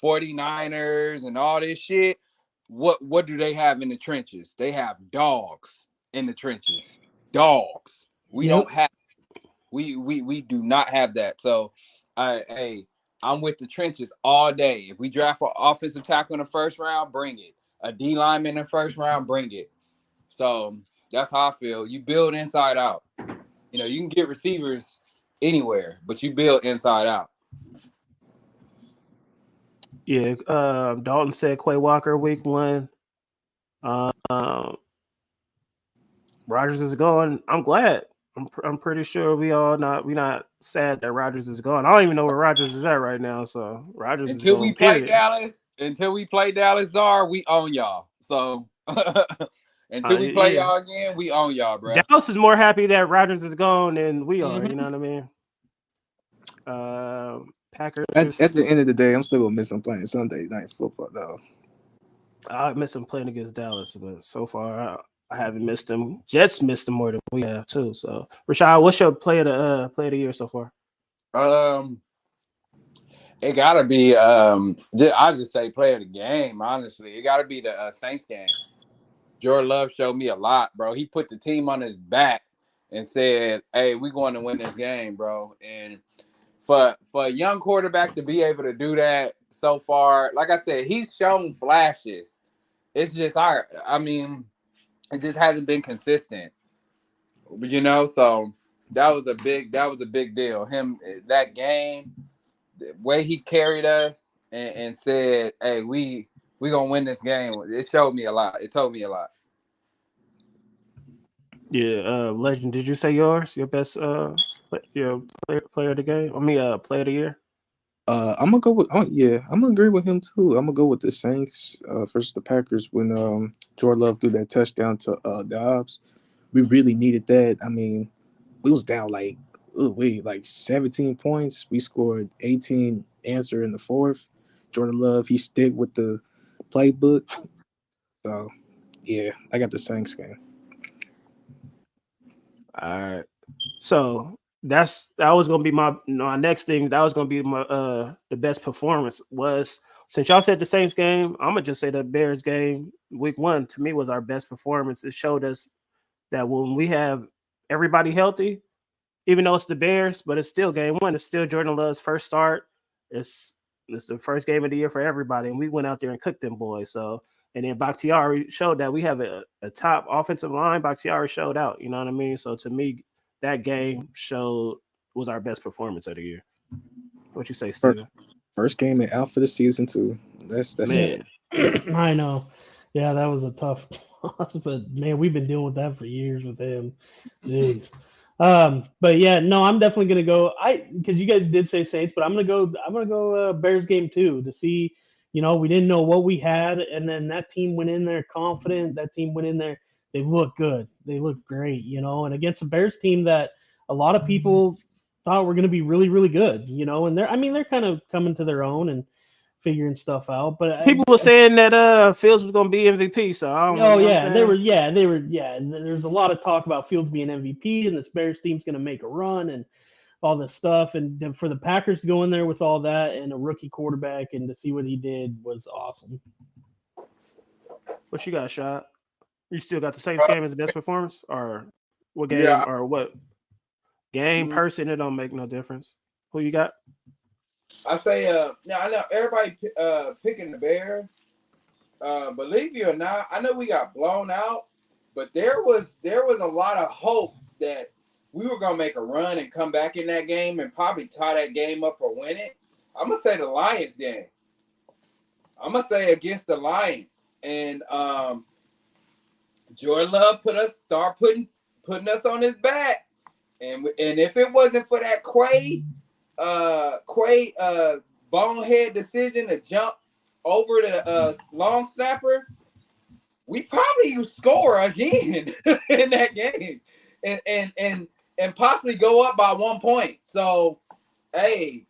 49ers and all this shit, what do they have in the trenches? They have dogs in the trenches. Dogs. We don't have. We do not have that. So, I'm with the trenches all day. If we draft an offensive tackle in the first round, bring it. A D lineman in the first round, bring it. So that's how I feel. You build inside out. You know, you can get receivers anywhere, but you build inside out. Yeah, Dalton said Quay Walker week 1. Rodgers is gone. I'm glad. I'm pretty sure we not sad that Rodgers is gone. I don't even know where Rodgers is at right now. So Rodgers is Until we gone. play Period. Dallas, Czar, we own y'all. So until we play y'all again, we own y'all, bro. Dallas is more happy that Rodgers is gone than we are. You know what I mean? Packers. At the end of the day, I'm still gonna miss them playing Sunday night football, though. I miss him playing against Dallas, but so far I haven't missed him. Jets missed him more than we have too. So, Rashad, what's your play of the year so far? It gotta be. I just say play of the game. Honestly, it gotta be the Saints game. Jordan Love showed me a lot, bro. He put the team on his back and said, "Hey, we're going to win this game, bro." And for a young quarterback to be able to do that so far, like I said, he's shown flashes. It's just I mean, it just hasn't been consistent, you know. So that was a big deal. Him that game, the way he carried us and said, "Hey, we gonna win this game." It showed me a lot. It told me a lot. Yeah, Legend. Did you say yours? Your best your player of the game? I mean, player of the year. I'm gonna go with. I'm gonna agree with him too. I'm gonna go with the Saints versus the Packers when Jordan Love threw that touchdown to Dobbs. We really needed that. I mean, we was down like 17 points. We scored 18 answer in the fourth. Jordan Love, he stick with the playbook. So yeah, I got the Saints game. All right. So that was gonna be my next thing. That was gonna be my the best performance was since y'all said the Saints game. I'm gonna just say the Bears game week 1 to me was our best performance. It showed us that when we have everybody healthy, even though it's the Bears, but it's still game 1. It's still Jordan Love's first start. It's the first game of the year for everybody, and we went out there and cooked them boys. So. And then Bakhtiari showed that we have a top offensive line. Bakhtiari showed out. You know what I mean? So to me, that game was our best performance of the year. What you say, Steven? First game out for the season too. That's man. I know. Yeah, that was a tough loss, but man, we've been dealing with that for years with him. Jeez. But yeah, no, I'm definitely gonna go. Because you guys did say Saints, but I'm gonna go Bears game too to see. You know, we didn't know what we had, and then that team went in there confident. That team went in there. They looked good. They looked great. You know, and against a Bears team that a lot of people thought were going to be really, really good. You know, and they're kind of coming to their own and figuring stuff out. But people were saying that Fields was going to be MVP. So I don't know. Oh yeah, they were. And there's a lot of talk about Fields being MVP, and this Bears team's going to make a run and all this stuff. And for the Packers to go in there with all that and a rookie quarterback and to see what he did was awesome. What you got, Shot? You still got the Saints game as the best performance, or what game, or what game, person? It don't make no difference. Who you got? I say, now I know everybody picking the Bears. Believe you or not, I know we got blown out, but there was a lot of hope that we were gonna make a run and come back in that game and probably tie that game up or win it. I'm gonna say the Lions game. I'm gonna say against the Lions, and Jordan Love putting us on his back, and if it wasn't for that Quay bonehead decision to jump over the long snapper, we probably score again in that game, and possibly go up by 1 point. So, hey,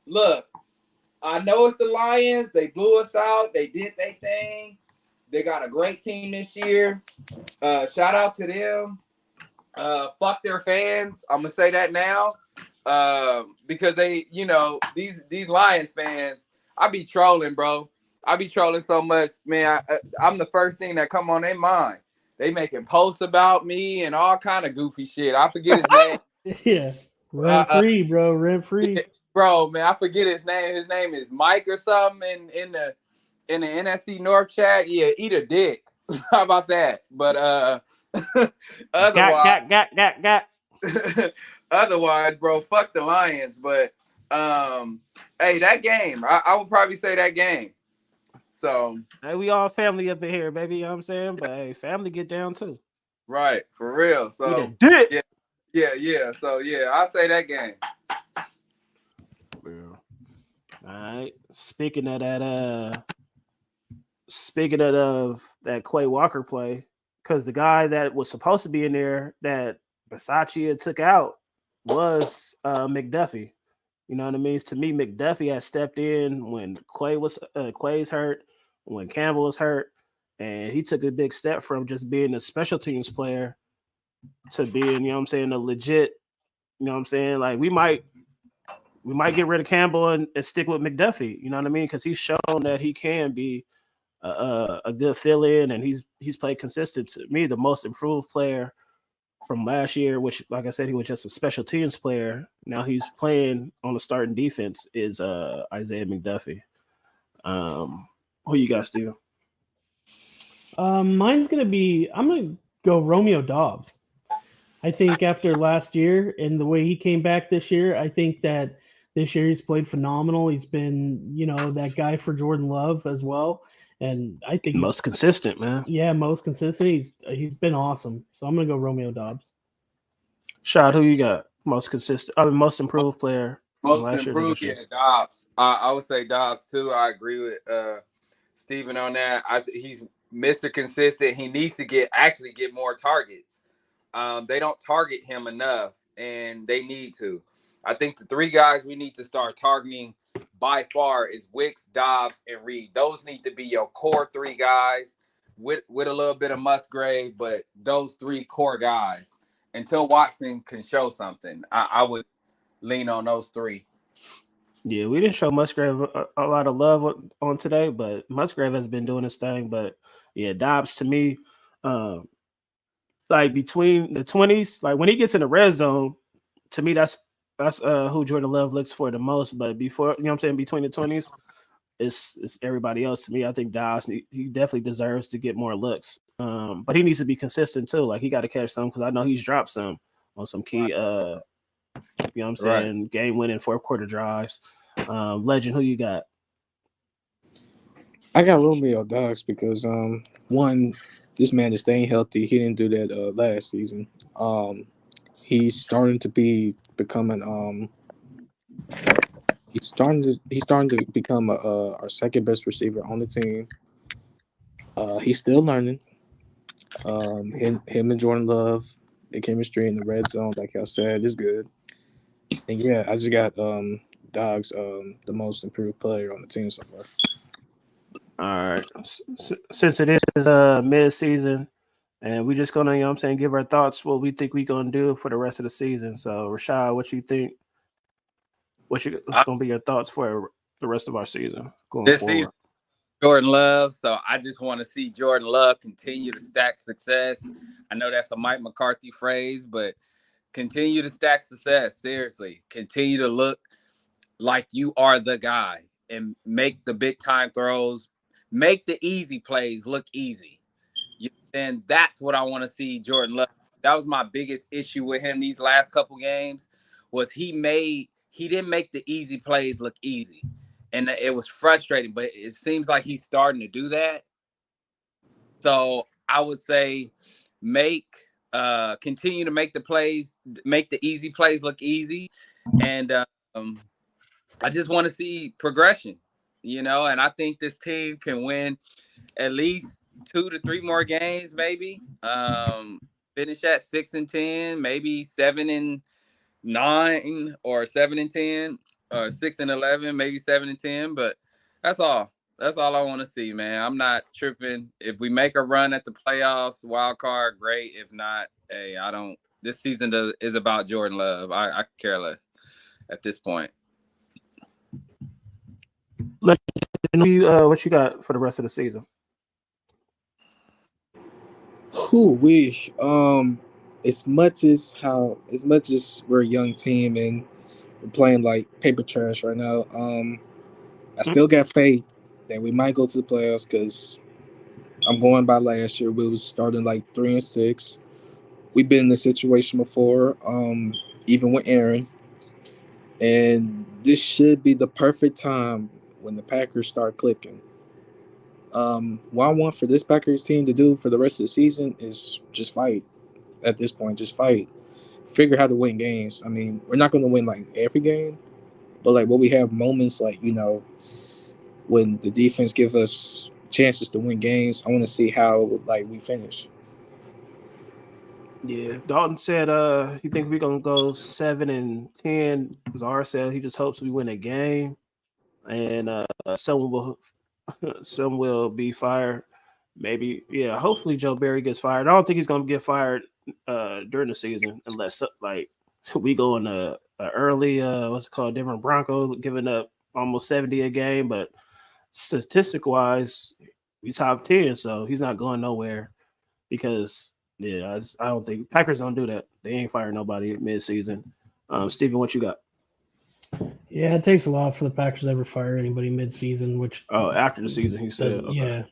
look, I know it's the Lions. They blew us out. They did their thing. They got a great team this year. Shout out to them. Fuck their fans. I'm gonna say that now, because they, these Lions fans. I be trolling, bro. I be trolling so much, man. I'm the first thing that come on their mind. They making posts about me and all kind of goofy shit. I forget his name. Yeah, rent free, bro. Rent free. bro, man, I forget his name. His name is Mike or something in the NFC North chat. Yeah, eat a dick. How about that? But otherwise, got. otherwise, bro, fuck the Lions. But hey, that game, I would probably say that game. So Hey, we all family up in here, baby. You know what I'm saying? But hey, family get down too. right, for real. Eat a So dick. yeah. So yeah, I'll say that game. Yeah. All right. Speaking of that Quay Walker play, because the guy that was supposed to be in there that Versace took out was McDuffie. You know what I mean? To me, McDuffie had stepped in when Clay's hurt, when Campbell was hurt, and he took a big step from just being a special teams player to being, you know what I'm saying, a legit, you know what I'm saying? Like we might get rid of Campbell and stick with McDuffie, you know what I mean? Because he's shown that he can be a good fill-in, and he's played consistent. To me, the most improved player from last year, which, like I said, he was just a special teams player. Now he's playing on the starting defense. Is Isaiah McDuffie? Who you guys do? Mine's gonna be. I'm gonna go Romeo Dobbs. I think after last year and the way he came back this year, I think that this year he's played phenomenal. He's been, that guy for Jordan Love as well, and I think Most consistent, man. Yeah, most consistent. He's been awesome. So I'm gonna go Romeo Dobbs. Shot, who you got? Most consistent. Most improved player. Most improved, yeah, Dobbs. I would say Dobbs too. I agree with Steven on that. He's Mr. Consistent. He needs to actually get more targets. They don't target him enough, and they need to. I think the three guys we need to start targeting by far is Wicks, Dobbs, and Reed. Those need to be your core three guys with a little bit of Musgrave, but those three core guys. Until Watson can show something, I would lean on those three. Yeah, we didn't show Musgrave a lot of love on today, but Musgrave has been doing his thing. But yeah, Dobbs to me, like between the 20s, like when he gets in the red zone, to me that's who Jordan Love looks for the most. But before, you know what I'm saying, between the 20s, it's everybody else. To me, I think Dobbs, he definitely deserves to get more looks. But he needs to be consistent too. Like he got to catch some, because I know he's dropped some on some key you know what I'm saying, game winning fourth quarter drives. Legend, who you got? I got Romeo Dobbs because one, this man is staying healthy. He didn't do that last season. He's starting to become our second best receiver on the team. He's still learning. Him and Jordan Love, the chemistry in the red zone, like I said, is good. And yeah, I just got Dobbs, the most improved player on the team so far. All right. Since it is mid-season, and we're just gonna, you know what I'm saying, give our thoughts what we think we're gonna do for the rest of the season. So Rashad, what you think? What's gonna be your thoughts for the rest of our season going this forward? Season, Jordan Love. So I just want to see Jordan Love continue to stack success. I know that's a Mike McCarthy phrase, but continue to stack success. Seriously, continue to look like you are the guy and make the big time throws, make the easy plays look easy. And that's what I want to see Jordan Love. That was my biggest issue with him these last couple games, was he didn't make the easy plays look easy. And it was frustrating, but it seems like he's starting to do that. So I would say continue to make the easy plays look easy. And I just want to see progression, and I think this team can win at least 2 to 3 more games, maybe. Finish at 6-10, maybe 7-9, or 7-10, or 6-11, maybe 7-10. But that's all. That's all I want to see, man. I'm not tripping. If we make a run at the playoffs, wild card, great. If not, hey, I don't. This season is about Jordan Love. I care less at this point. What you got for the rest of the season? As much as we're a young team and We're playing like paper trash right now. I still got faith that we might go to the playoffs because I'm going by last year. We was starting like 3-6. We've been in this situation before, even with Aaron, and this should be the perfect time when the Packers start clicking. What I want for this Packers team to do for the rest of the season is just fight. At this point, just fight. Figure how to win games. I mean, we're not going to win like every game, but like what we have moments like when the defense give us chances to win games. I want to see how like we finish. Yeah, Dalton said he think we're gonna go 7-10. Czar said he just hopes we win a game, and someone will some will be fired. Maybe, yeah. Hopefully, Joe Barry gets fired. I don't think he's gonna get fired during the season unless like we go in a early what's it called, different Bronco giving up almost 70 a game, but statistic wise, we top 10, so he's not going nowhere because. Yeah, I don't think Packers don't do that. They ain't fire nobody mid-season. Steven, what you got? Yeah, it takes a lot for the Packers to ever fire anybody mid-season, which After the season, he said. Okay.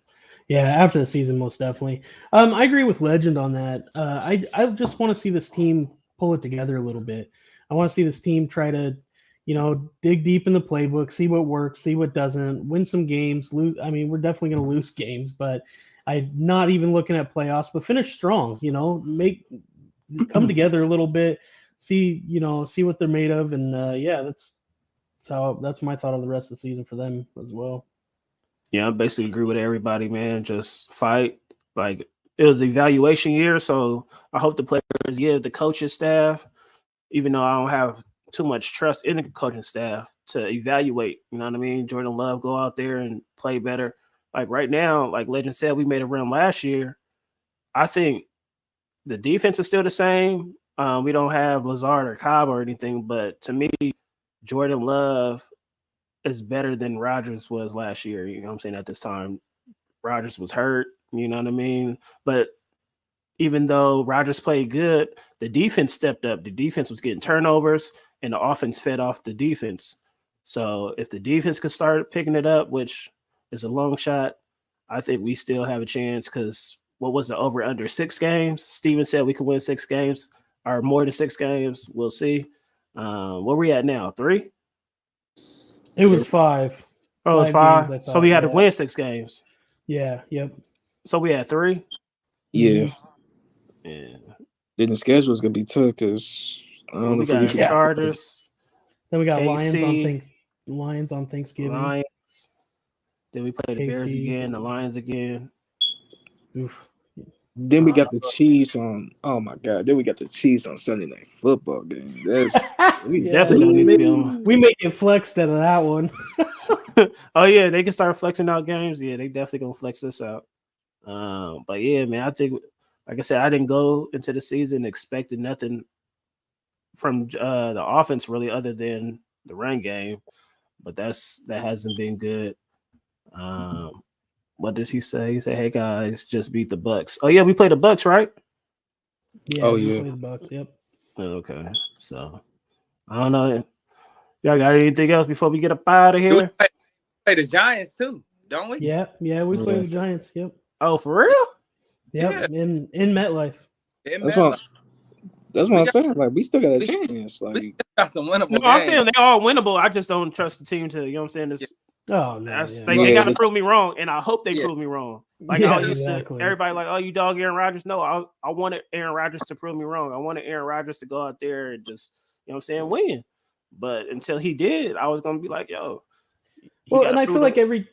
Yeah, after the season, most definitely. I agree with Legend on that. I just want to see this team pull it together a little bit. I want to see this team try to, dig deep in the playbook, see what works, see what doesn't, win some games. Lose. I mean, we're definitely going to lose games, but I'm not even looking at playoffs. But finish strong. Come together a little bit. See what they're made of, and that's my thought of the rest of the season for them as well. Yeah, I basically agree with everybody, man. Just fight. Like, it was evaluation year, so I hope the players give the coaching staff, even though I don't have too much trust in the coaching staff, to evaluate. You know what I mean? Jordan Love, go out there and play better. Like right now, like Legend said, we made a run last year. I think the defense is still the same. We don't have Lazard or Cobb or anything, but to me, Jordan Love is better than Rodgers was last year. You know what I'm saying? At this time, Rodgers was hurt. You know what I mean? But even though Rodgers played good, the defense stepped up. The defense was getting turnovers, and the offense fed off the defense. So if the defense could start picking it up, which is a long shot, I think we still have a chance because what was the over under 6 games? Steven said we could win 6 games or more than 6 games. We'll see. Where we at now? 3? It was 5. Oh, it's 5. Games, so we had to win 6 games. Yeah. Yep. So we had 3. Yeah. Yeah. Then the schedule is gonna be tough because we got Chargers. Then we got KC, Lions on Thanksgiving. Lions. Then we play the Bears again, the Lions again. Oof. Then we got the Chiefs on. Oh my God! Then we got the Chiefs on Sunday Night Football game. We definitely don't need to be on. We may get flexed out of that one. Oh yeah, they can start flexing out games. Yeah, they definitely gonna flex this out. But yeah, man, I think, like I said, I didn't go into the season expecting nothing from the offense really, other than the run game. But that hasn't been good. What did he say? He said, "Hey guys, just beat the Bucks." Oh yeah, we played the Bucks, right? Yeah. We played the Bucks. Yep. Okay, so I don't know. Y'all got anything else before we get up out of here? We play the Giants too, don't we? Yeah. We play the Giants. Yep. Oh, for real? Yep. Yeah. In MetLife. That's what I'm saying. Like, we still got a chance. Like, we got some winnable games. I'm saying they all winnable. I just don't trust the team to. You know what I'm saying? Oh no! They got to prove me wrong, and I hope they prove me wrong. Like exactly. Everybody like, oh, you dog Aaron Rodgers. No, I wanted Aaron Rodgers to prove me wrong. I wanted Aaron Rodgers to go out there and just, you know what I'm saying, win. But until he did, I was gonna be like, yo. Well, and I feel like every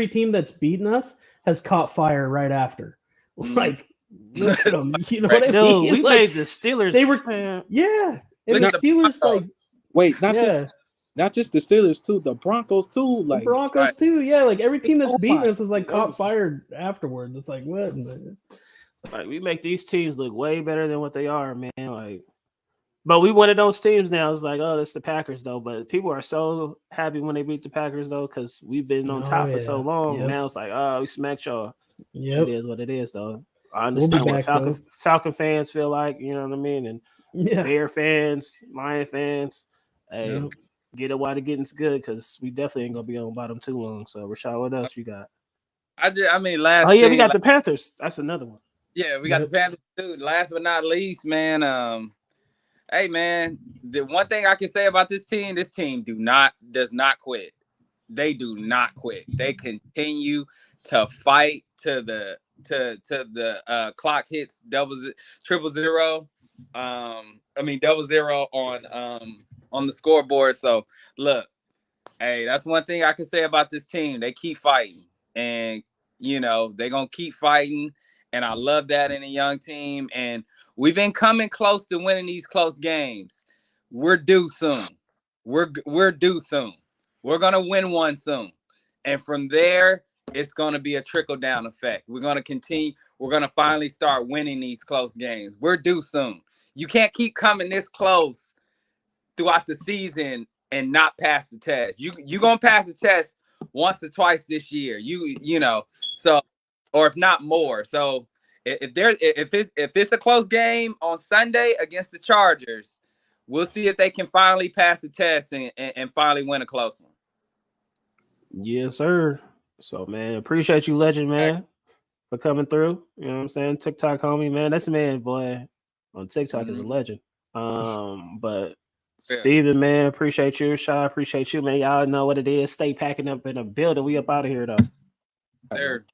team that's beaten us has caught fire right after. Like, look at them. You know what I mean? We made the Steelers. They were, and the Steelers like wait, not just the Steelers too, the Broncos too. Like the Broncos too, yeah. Like every team that's beaten us is like caught fire afterwards. It's like what? Like we make these teams look way better than what they are, man. Like, but we one of those teams now. It's like, oh, that's the Packers though. But people are so happy when they beat the Packers though, because we've been on top for so long. Yep. Now it's like, oh, we smacked y'all. Yep. It is what it is though. I understand what back, Falcon fans feel like, you know what I mean? And Yeah. Bear fans, Lion fans, hey, Yeah. get it while the getting's good because we definitely ain't gonna be on bottom too long. So Rashad, what else you got? Last Oh yeah, we thing, got the Panthers. That's another one. yeah, we got the Panthers too. Last but not least, man. Hey man, the one thing I can say about this team does not quit. They do not quit. They continue to fight to the clock hits triple zero. Double zero on the scoreboard. So look, hey, that's one thing I can say about this team. They keep fighting, and they're gonna keep fighting. And I love that in a young team. And we've been coming close to winning these close games. We're due soon. We're due soon. We're gonna win one soon. And from there, it's gonna be a trickle down effect. We're gonna continue. We're gonna finally start winning these close games. We're due soon. You can't keep coming this close throughout the season and not pass the test. You gonna pass the test once or twice this year. So, or if not more. So if it's a close game on Sunday against the Chargers, we'll see if they can finally pass the test and finally win a close one. Yes, sir. So man, appreciate you, legend man, for coming through. You know what I'm saying? TikTok homie, man. That's a man, boy. On TikTok is a legend. But Steven, man, appreciate you. Shaw, appreciate you, man. Y'all know what it is. Stay packing up in a building. We up out of here though. Sure.